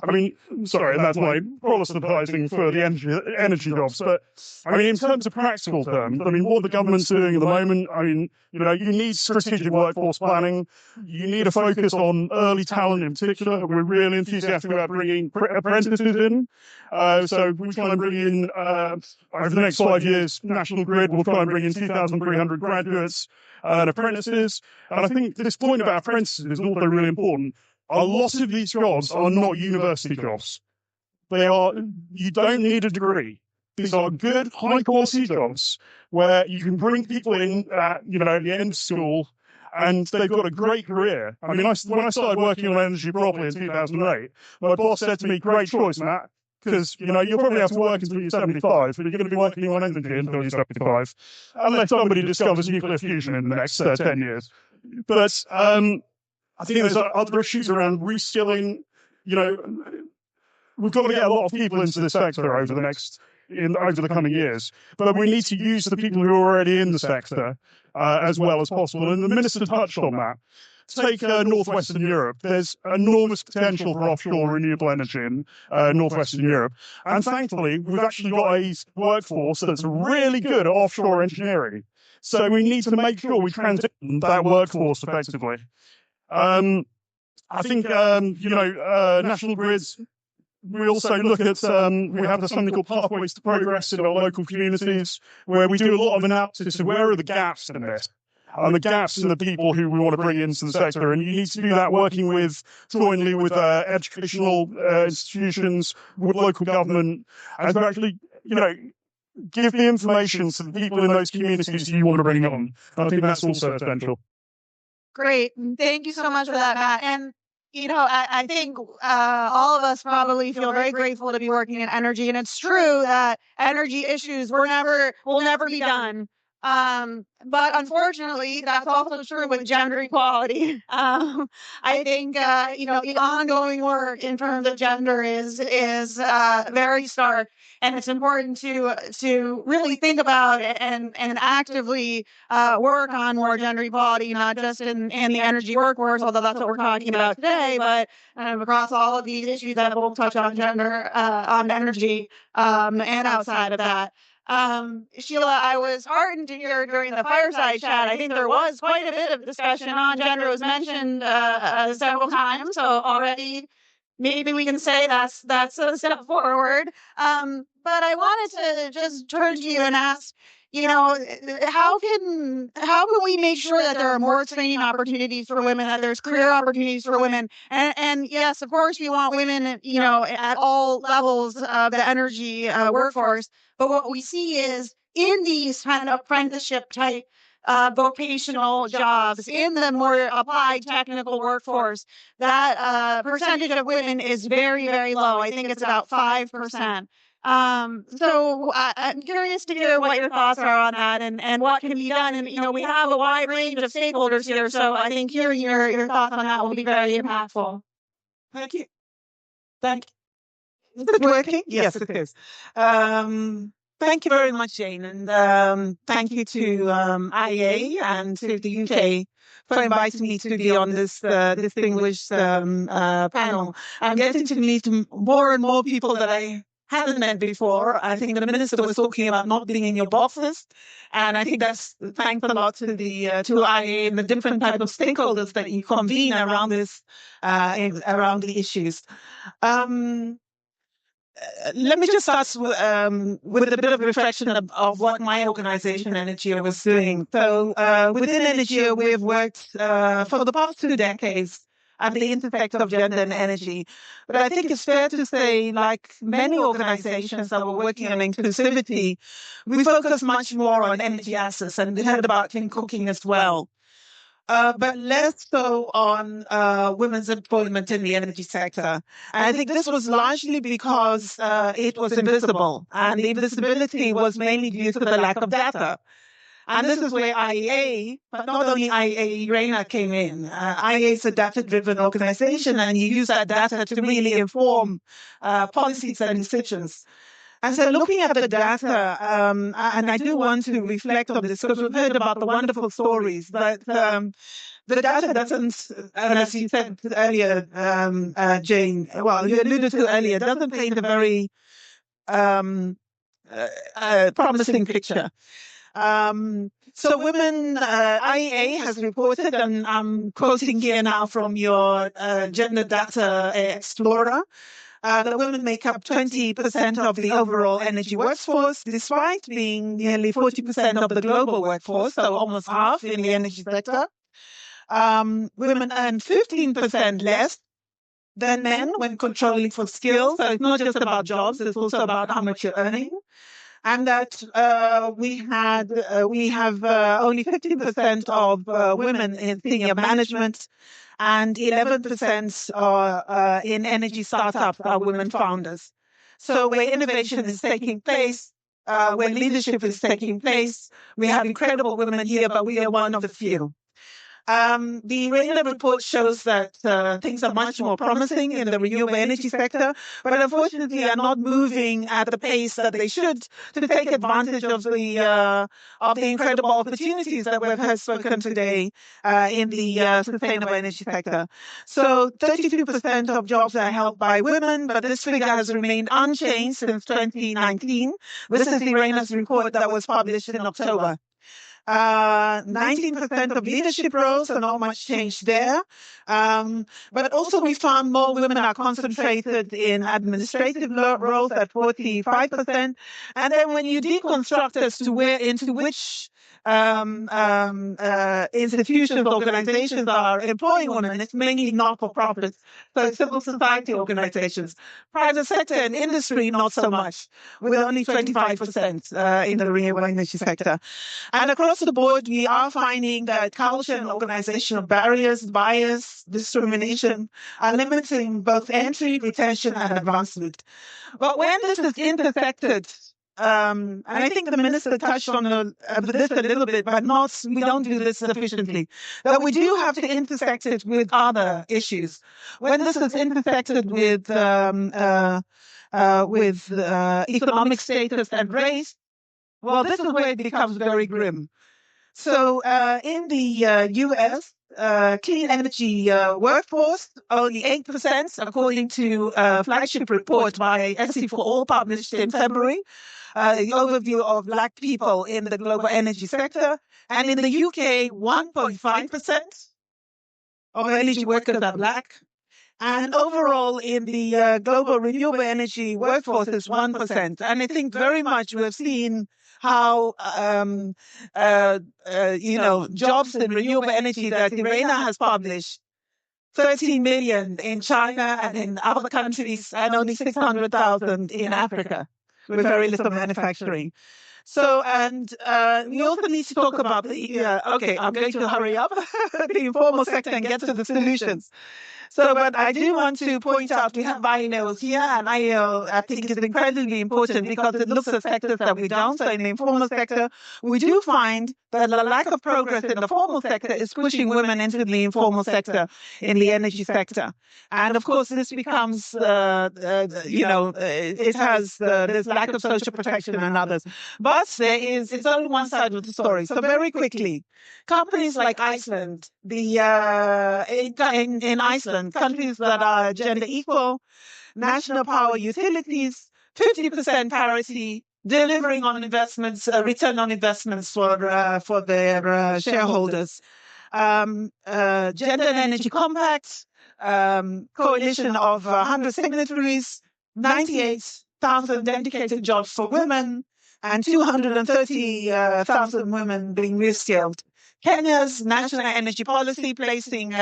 I mean, sorry, that's my proselytizing for the energy jobs. But I mean, in terms of practical terms, I mean, what the government's doing at the moment, I mean, you know, you need strategic workforce planning. You need a focus on early talent in particular. We're really enthusiastic about bringing apprentices in. So we try and bring in, over the next 5 years, National Grid will try and bring in 2,300 graduates and apprentices. And I think this point about apprentices is also really important. A lot of these jobs are not university jobs. You don't need a degree. These are good, high quality jobs where you can bring people in at, you know, the end of school and they've got a great career. I mean, when I started working on energy properly in 2008, my boss said to me, great choice, Matt, because, you know, you'll probably have to work until you're 75, but you're going to be working on energy until you're 75, unless somebody discovers nuclear fusion in the next 10 years. But, I think there's other issues around reskilling. You know, we've got to get a lot of people into this sector over the coming years. But we need to use the people who are already in the sector as well as possible. And the Minister touched on that. Take Northwestern Europe. There's enormous potential for offshore renewable energy in Northwestern Europe. And thankfully, we've actually got a workforce that's really good at offshore engineering. So we need to make sure we transition that workforce effectively. I think, you know, National Grids, we also look at, we have something called Pathways to Progress in our local communities, where we do a lot of analysis of where are the gaps in this, and the gaps in the people who we want to bring into the sector. And you need to do that working jointly with educational institutions, with local government, and to actually, you know, give the information to the people in those communities you want to bring on. I think that's also essential.
Great. Thank you so much for that, Matt. And, you know, I think all of us probably feel very grateful to be working in energy. And it's true that energy issues will never be done. But unfortunately, that's also true with gender equality. I think, you know, the ongoing work in terms of gender is very stark. And it's important to really think about and actively work on more gender equality, not just in the energy workforce, although that's what we're talking about today, but across all of these issues that will touch on gender, on energy, and outside of that. Sheila, I was heartened to hear during the fireside chat. I think there was quite a bit of discussion on gender. It was mentioned several times, so already maybe we can say that's a step forward. But I wanted to just turn to you and ask, how can we make sure that there are more training opportunities for women, that there's career opportunities for women, and yes, of course, we want women, at all levels of the energy workforce. But what we see is in these kind of apprenticeship type vocational jobs, in the more applied technical workforce, that percentage of women is very, very low. I think it's about 5%. So I'm curious to hear what your thoughts are on that and what can be done. And, we have a wide range of stakeholders here. So I think hearing your thoughts on that will be very impactful.
Thank you. Is it working? Yes, it is. Thank you very much, Jane. And thank you to IEA and to the UK for inviting me to be on this distinguished panel. I'm getting to meet more and more people that I haven't met before. I think the minister was talking about not being in your boxes, and I think that's thanks a lot to the IEA and the different type of stakeholders that you convene around this around the issues. Let me just start with a bit of reflection of what my organization, NGO, was doing. So within NGO, we've worked for the past 2 decades at the intersection of gender and energy. But I think it's fair to say, like many organizations that were working on inclusivity, we focus much more on energy access, and we heard about clean cooking as well. But less so on women's employment in the energy sector. And I think this was largely because it was invisible, and the invisibility was mainly due to the lack of data. And this is where IEA, but not only IEA, IRENA came in. IEA is a data-driven organization, and you use that data to really inform policies and decisions. And so looking at the data, and I do want to reflect on this because we've heard about the wonderful stories, but the data doesn't, and as you said earlier, Jane, well, you alluded to earlier, doesn't paint a very promising picture. So women, IEA has reported, and I'm quoting here now from your Gender Data Explorer, that women make up 20% of the overall energy workforce, despite being nearly 40% of the global workforce, so almost half in the energy sector. Women earn 15% less than men when controlling for skills. So it's not just about jobs, it's also about how much you're earning. And that we have only 15% of women in senior management, and 11% are in energy startups are women founders. So where innovation is taking place, where leadership is taking place, we have incredible women here, but we are one of the few. The IRENA report shows that things are much more promising in the renewable energy sector, but unfortunately are not moving at the pace that they should to take advantage of the incredible opportunities that we've heard spoken today in the sustainable energy sector. So 32% of jobs are held by women, but this figure has remained unchanged since 2019. This is IRENA's report that was published in October. 19% of leadership roles, so not much change there. But also we found more women are concentrated in administrative roles at 45%. And then when you deconstruct as to into which institutions, organizations are employing women, it's mainly not-for-profits, so civil society organizations. Private sector and industry, not so much, with only 25% in the renewable energy sector. And across the board, we are finding that culture and organizational barriers, bias, discrimination are limiting both entry, retention, and advancement. But when this is intersected, and I think the minister touched on this a little bit, but we don't do this sufficiently. But we do have to intersect it with other issues. When this is intersected with economic status and race, well, this is where it becomes very grim. So in the US, clean energy workforce, only 8%, according to a flagship report by SE for All published in February, the overview of Black people in the global energy sector. And in the UK, 1.5% of energy workers are Black. And overall, in the global renewable energy workforce is 1%. And I think very much we've seen how, jobs in renewable energy that Irena has published, 13 million in China and in other countries, and only 600,000 in Africa, with very little manufacturing. So, and we also need to talk about okay, I'm going to hurry up, the informal sector and get to the solutions. So, but I do want to point out we have biennials here, and I think it's incredibly important because it looks at sectors that we don't. So in the informal sector, we do find that the lack of progress in the formal sector is pushing women into the informal sector, in the energy sector. And of course, this becomes, it has this lack of social protection and others. But it's only one side of the story. So very quickly, companies like Iceland, in Iceland, countries that are gender equal, national power utilities, 50% parity, delivering on investments, return on investments for their shareholders. Gender and Energy Compact, coalition of 100 signatories, 98,000 dedicated jobs for women, and 230,000 women being reskilled. Kenya's national energy policy placing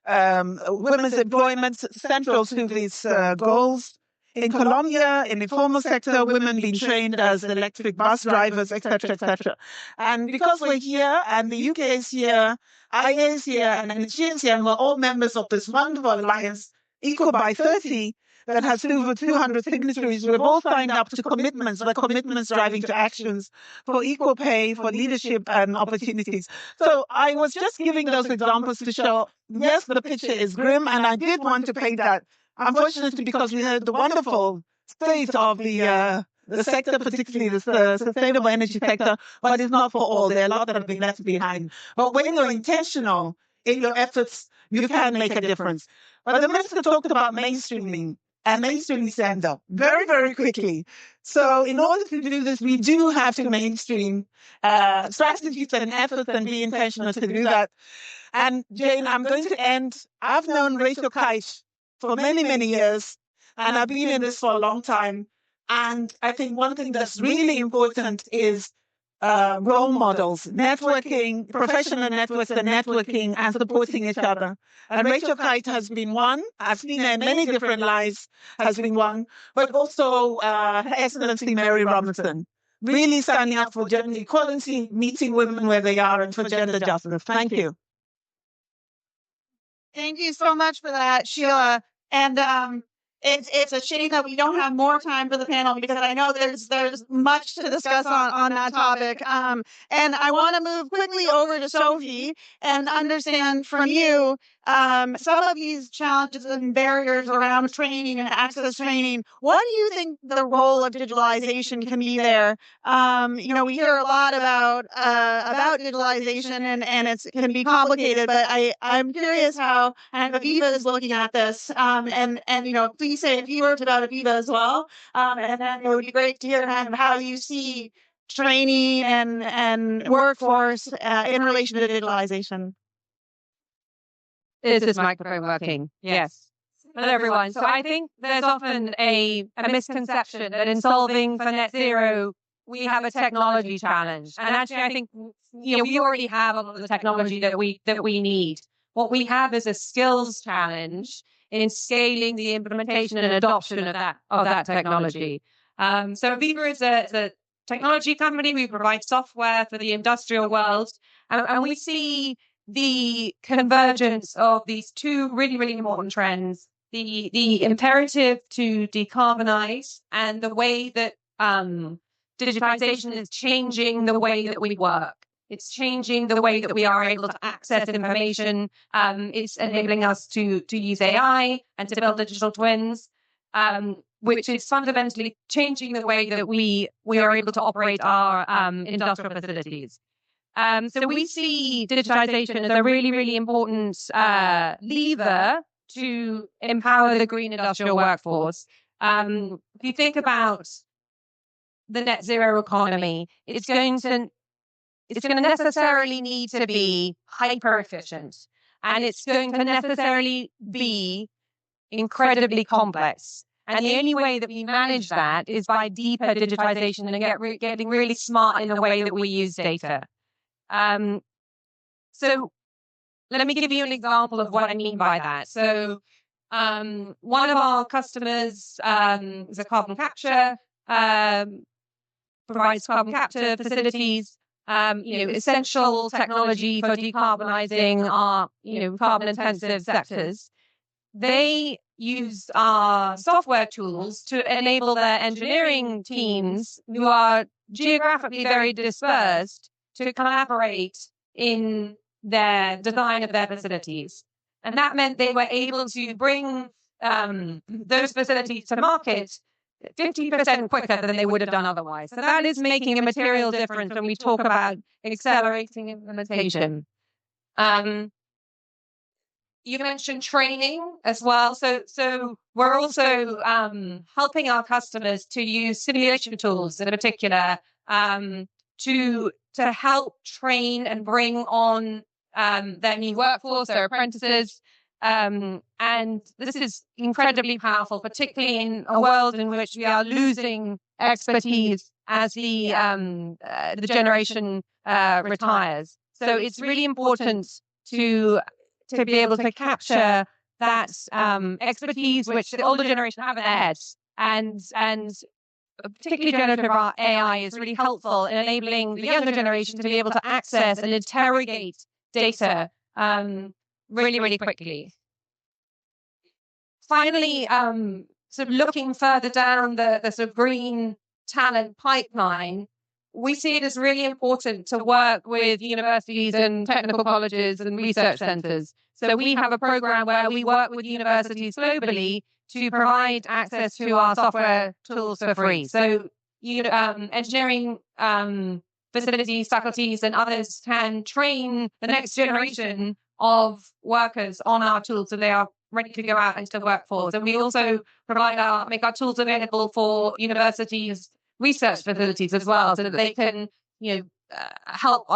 women's employment central to these goals. In Colombia, in the informal sector, women being trained as electric bus drivers, etc., etc. And because we're here, and the UK is here, IA is here, and Nigeria is here, and we're all members of this wonderful alliance, Equal by 30, that has over 200 signatories. We've all signed up to commitments, the commitments driving to actions for equal pay, for leadership and opportunities. So I was just giving those examples to show, yes, the picture is grim, and I did want to paint that. Unfortunately, because we heard the wonderful state of the sector, particularly the sustainable energy sector, but it's not for all. There are a lot that have been left behind. But when you're intentional in your efforts, you can make a difference. But the minister talked about mainstreaming and mainstreaming stand-up very, very quickly. So in order to do this, we do have to mainstream strategies and efforts and be intentional to do that. And Jane, I'm going to end. I've known Rachel Kaish for many, many years, and I've been in this for a long time. And I think one thing that's really important is role models, networking, professional networks and networking and supporting each other. And Rachel Kite has been one. I've seen her in many different lives, has been one. But also Her Excellency Mary Robinson, really standing up for gender equality, meeting women where they are, and for gender justice. Thank you.
Thank you so much for that, Sheila. And it's a shame that we don't have more time for the panel because I know there's much to discuss on that topic. And I want to move quickly over to Sophie and understand from you some of these challenges and barriers around training and access training. What do you think the role of digitalization can be there? We hear a lot about digitalization and it can be complicated, but I'm curious how Aviva is looking at this. And please say a few words about Aviva as well. And then it would be great to hear how you see training and workforce in relation to digitalization.
Is this microphone working? Yes. Hello, everyone. So I think there's often a misconception that in solving for net zero, we have a technology challenge. And actually, I think we already have a lot of the technology that we need. What we have is a skills challenge in scaling the implementation and adoption of that technology. So Aviva is a technology company. We provide software for the industrial world, and we see the convergence of these two really, really important trends: the imperative to decarbonize and the way that digitization is changing the way that we work. It's changing the way that we are able to access information. It's enabling us to use AI and to build digital twins, which is fundamentally changing the way that we are able to operate our industrial facilities. So we see digitization as a really, really important lever to empower the green industrial workforce. If you think about the net zero economy, it's going to necessarily need to be hyper efficient, and it's going to necessarily be incredibly complex. And the only way that we manage that is by deeper digitization and getting really smart in the way that we use data. So let me give you an example of what I mean by that. So one of our customers is a carbon capture, provides carbon capture facilities, essential technology for decarbonizing our, carbon intensive sectors. They use our software tools to enable their engineering teams, who are geographically very dispersed, to collaborate in their design of their facilities. And that meant they were able to bring those facilities to market 50% quicker than they would have done otherwise. So that is making a material difference when we talk about accelerating implementation. You mentioned training as well. So we're also helping our customers to use simulation tools in particular to help train and bring on their new workforce, their apprentices. And this is incredibly powerful, particularly in a world in which we are losing expertise as the generation retires. So it's really important to be able to capture that expertise which the older generation haven't had, and particularly generative AI is really helpful in enabling the younger generation to be able to access and interrogate data really, really quickly. Finally, sort of looking further down the sort of green talent pipeline, we see it as really important to work with universities and technical colleges and research centers. So we have a program where we work with universities globally to provide access to our software tools for free. So engineering facilities, faculties, and others can train the next generation of workers on our tools so they are ready to go out into the workforce. And we also make our tools available for universities' research facilities as well, so that they can, help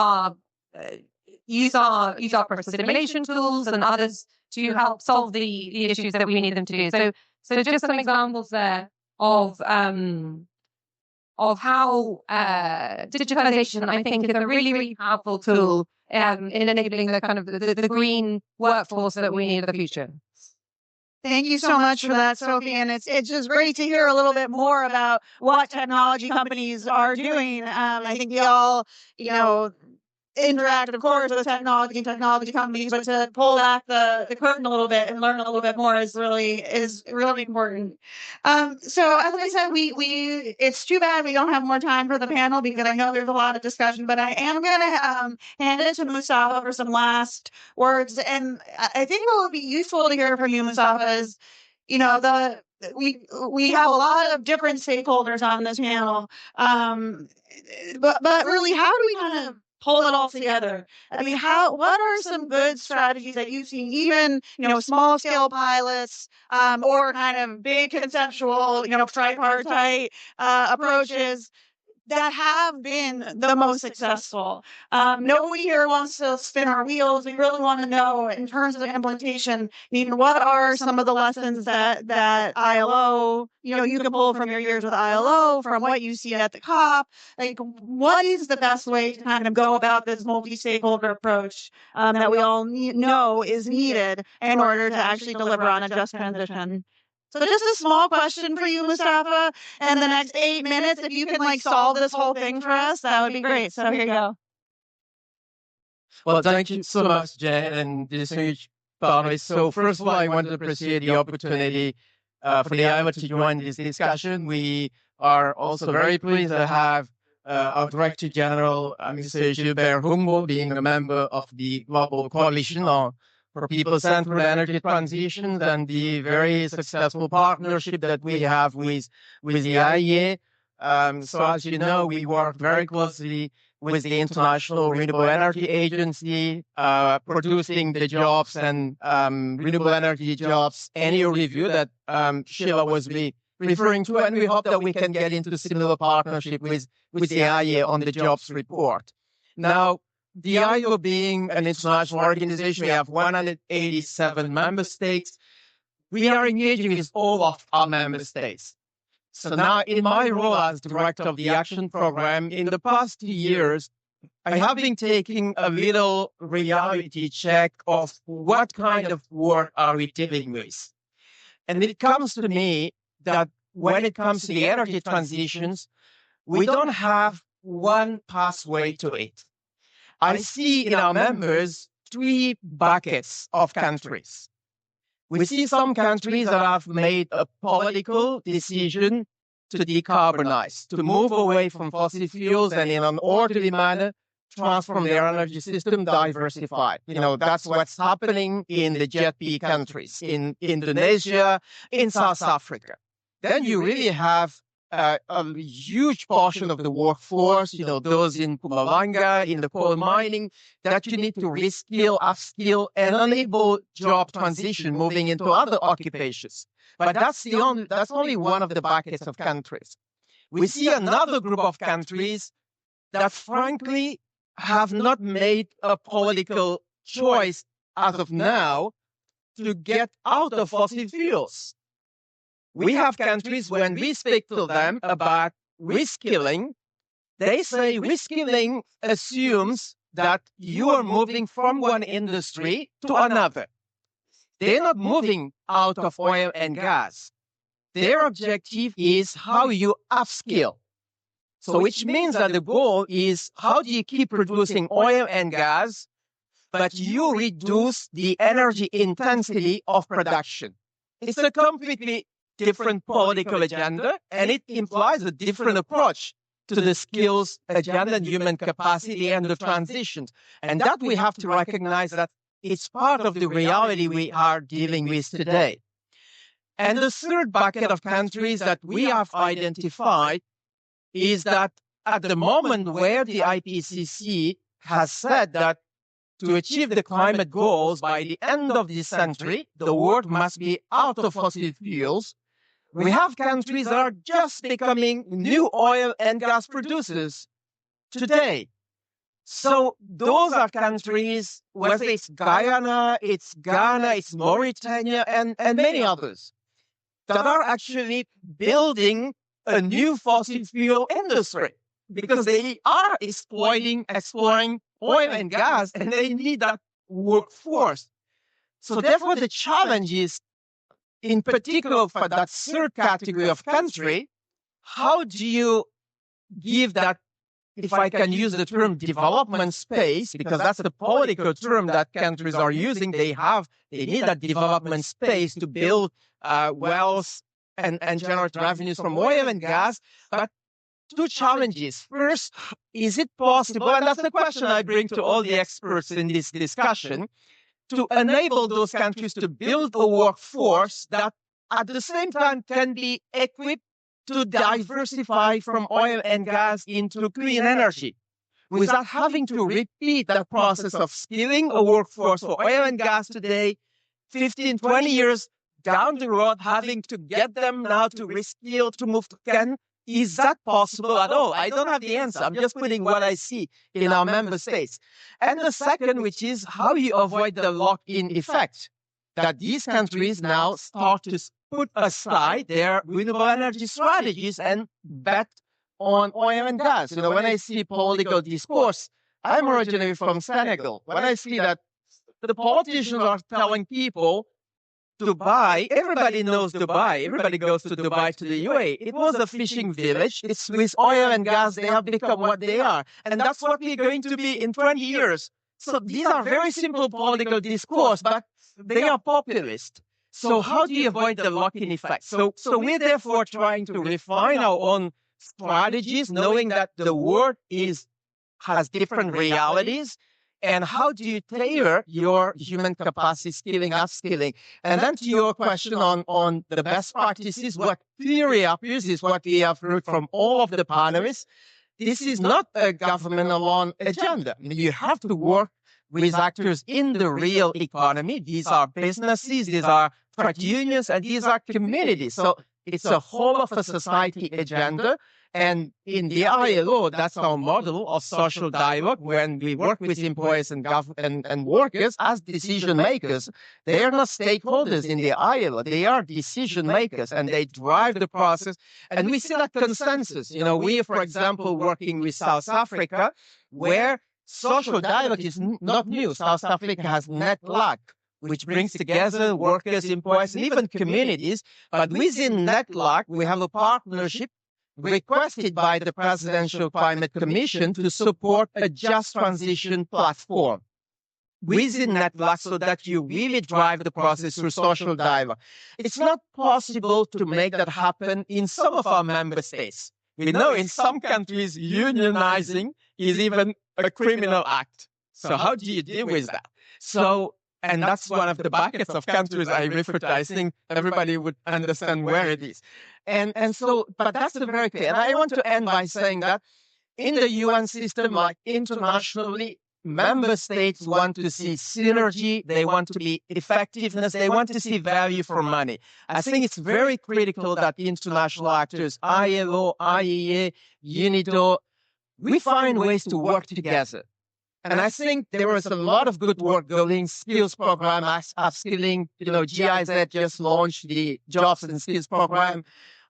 use our process simulation tools and others to help solve the issues that we need them to do. So just some examples there of how digitalization, I think, is a really, really powerful tool in enabling the kind of the green workforce that we need in the future.
Thank you so much for that, Sophie. And it's just great to hear a little bit more about what technology companies are doing. I think we all, interact, of course, with technology companies, but to pull back the curtain a little bit and learn a little bit more is really important. So as I said, we it's too bad we don't have more time for the panel because I know there's a lot of discussion, but I am going to hand it to Mustafa for some last words. And I think what would be useful to hear from you, Mustafa, is, we have a lot of different stakeholders on this panel, but really, how do we kind of pull it all together? I mean, what are some good strategies that you've seen, even, small scale pilots, or kind of big conceptual, tripartite approaches that have been the most successful? Nobody here wants to spin our wheels. We really want to know, in terms of implementation, what are some of the lessons that ILO, you can pull from your years with ILO, from what you see at the COP. Like, what is the best way to kind of go about this multi-stakeholder approach that we all know is needed in order to actually deliver on a just transition? So just a small question for you, Mustafa. And the next 8 minutes, if you can solve this whole thing for us, that would be great. So here you go.
Well, thank you so much, Jen, and this huge panel. So first of all, I want to appreciate the opportunity for the ILO to join this discussion. We are also very pleased to have our Director General, Mr. Gilbert Humboldt, being a member of the Global Coalition for People-Centered Energy Transitions, and the very successful partnership that we have with the IEA. So as you know, we work very closely with the International Renewable Energy Agency, producing the jobs and renewable energy jobs annual review that Sheila was referring to, and we hope that we can get into similar partnership with the IEA on the jobs report. Now, the IEA being an international organization, we have 187 member states. We are engaging with all of our member states. So now, in my role as director of the action program, in the past 2 years, I have been taking a little reality check of what kind of work are we dealing with. And it comes to me that when it comes to the energy transitions, we don't have one pathway to it. I see in our members 3 buckets of countries. We see some countries that have made a political decision to decarbonize, to move away from fossil fuels and in an orderly manner transform their energy system, diversify. That's what's happening in the JETP countries, in Indonesia, in South Africa. Then you really have a huge portion of the workforce, those in Mpumalanga, in the coal mining, that you need to reskill, upskill, and enable job transition moving into other occupations. But that's only one of the buckets of countries. We see another group of countries that frankly have not made a political choice as of now to get out of fossil fuels. We have countries, when we speak to them about reskilling, they say reskilling assumes that you are moving from one industry to another. They're not moving out of oil and gas. Their objective is how you upskill. So which means that the goal is how do you keep producing oil and gas, but you reduce the energy intensity of production. It's a completely different political agenda, and it implies a different approach to the skills agenda and human capacity and the transitions. And that we have to recognize that it's part of the reality we are dealing with today. And the third bucket of countries that we have identified is that at the moment where the IPCC has said that to achieve the climate goals by the end of this century, the world must be out of fossil fuels, we have countries that are just becoming new oil and gas producers today. So those are countries, whether it's Guyana, it's Ghana, it's Mauritania, and many others, that are actually building a new fossil fuel industry because they are exploring oil and gas, and they need that workforce. So therefore, the challenge is, in particular for that third category of country, how do you give that, if I can use the term development space, because that's the political term that countries are using, they need that development space to build wealth and generate revenues from oil and gas. But 2 challenges. First, is it possible, and that's the question I bring to all the experts in this discussion, to enable those countries to build a workforce that at the same time can be equipped to diversify from oil and gas into clean energy without having to repeat that process of skilling a workforce for oil and gas today, 15, 20 years down the road, having to get them now to reskill, to move to Ken. Is that possible at all? I don't have the answer. I'm just putting what I see in our member states. And the second, which is how you avoid the lock-in effect, that these countries now start to put aside their renewable energy strategies and bet on oil and gas. When I see political discourse, I'm originally from Senegal. When I see that the politicians are telling people, Dubai, everybody knows Dubai. Everybody goes to Dubai, to the UAE. It was a fishing village. It's with oil and gas, they have become what they are. And that's what we're going to be in 20 years. So these are very simple political discourse, but they are populist. So how do you avoid the lock-in effect? So we're therefore trying to refine our own strategies, knowing that the world has different realities. And how do you tailor your human capacity skilling, upskilling? And then to your question on the best practices, what theory appears is what we have heard from all of the panelists, this is not a government alone agenda. You have to work with actors in the real economy. These are businesses, these are trade unions, and these are communities. So it's a whole of a society agenda. And in the ILO, that's our model of social dialogue, when we work with employers and workers as decision makers. They are not stakeholders in the ILO. They are decision makers, and they drive the process. And we see that consensus. We, for example, working with South Africa, where social dialogue is not new. South Africa has NETLAC, which brings together workers, employers, and even communities. But within NETLAC, we have a partnership requested by the Presidential Climate Commission to support a just transition platform within NETLAC, so that you really drive the process through social dialogue. It's not possible to make that happen in some of our member states. We know in some countries, unionizing is even a criminal act. So how do you deal with that? And that's one of the buckets of countries I refer to. I think everybody would understand where it is. But that's very clear. And I want to end by saying that in the UN system, like internationally, member states want to see synergy, they want to be effectiveness, they want to see value for money. I think it's very critical that international actors, ILO, IEA, UNIDO, we find ways to work together. And I think there was a lot of good work going, skills program, upskilling, GIZ just launched the jobs and skills program.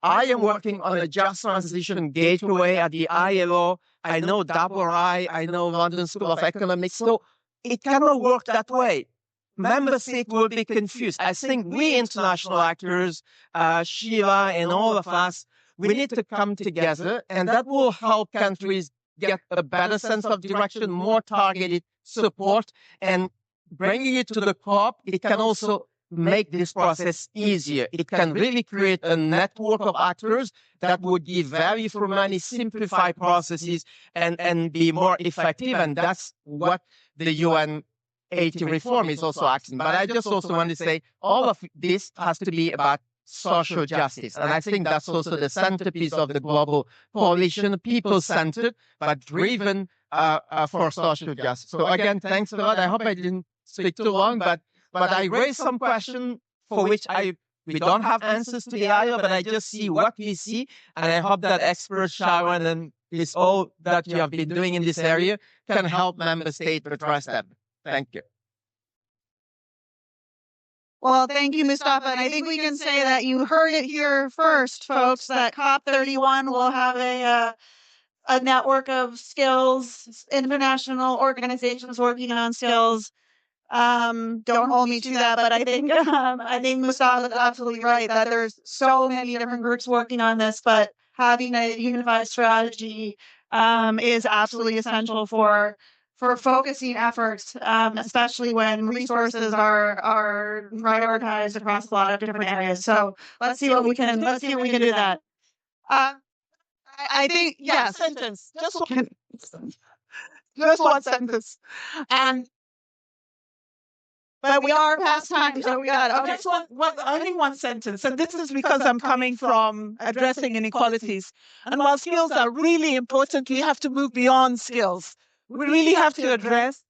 I am working on a just transition gateway at the ILO. I know WRI, I know London School of Economics. So it cannot work that way. Member states will be confused. I think we international actors, Sheila and all of us, we need to come together, and that will help countries get a better sense of direction, more targeted support, and bringing it to the COP, it can also make this process easier. It can really create a network of actors that would give value for money, simplify processes, and be more effective. And that's what the UN 80 reform is also acting. But I just also want to say all of this has to be about social justice. And I think that's also the centerpiece of the global coalition, people-centered, but driven for social justice. So again, thanks a lot. I hope I didn't speak too long, but I raised some questions for which we don't have answers to the ILO, but I just see what we see, and I hope that experts, Sharon, and this all that you have been doing in this area can help member states address them. Thank you.
Well, thank you, Mustafa. And I think we can say that you heard it here first, folks, that COP31 will have a network of skills, international organizations working on skills. Don't hold me to that, but I think Mustafa is absolutely right that there's so many different groups working on this, but having a unified strategy is absolutely essential for focusing efforts, especially when resources are prioritized across a lot of different areas. So let's see what we can do that. I think sentence. Just one sentence. But we are past time, so we got
Just only one sentence. And this is because I'm coming from addressing inequalities. And while skills are really important, we have to move beyond skills. We really have to address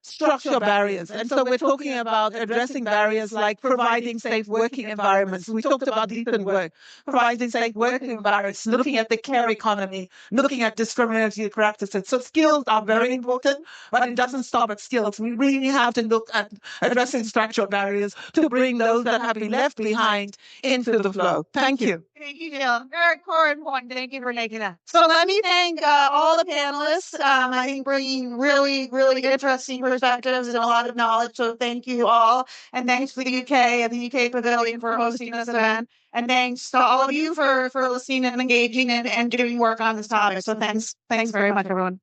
structural barriers. And so we're talking about addressing barriers like providing safe working environments. We talked about decent work, providing safe working environments, looking at the care economy, looking at discriminatory practices. So skills are very important, but it doesn't stop at skills. We really have to look at addressing structural barriers to bring those that have been left behind into the flow. Thank you.
Thank you, Jill. Very core important. Thank you for making that. So let me thank all the panelists. I think bringing really, really interesting perspectives and a lot of knowledge. So thank you all. And thanks to the UK and the UK Pavilion for hosting this event. And thanks to all of you for listening and engaging and doing work on this topic. So thanks very much, everyone.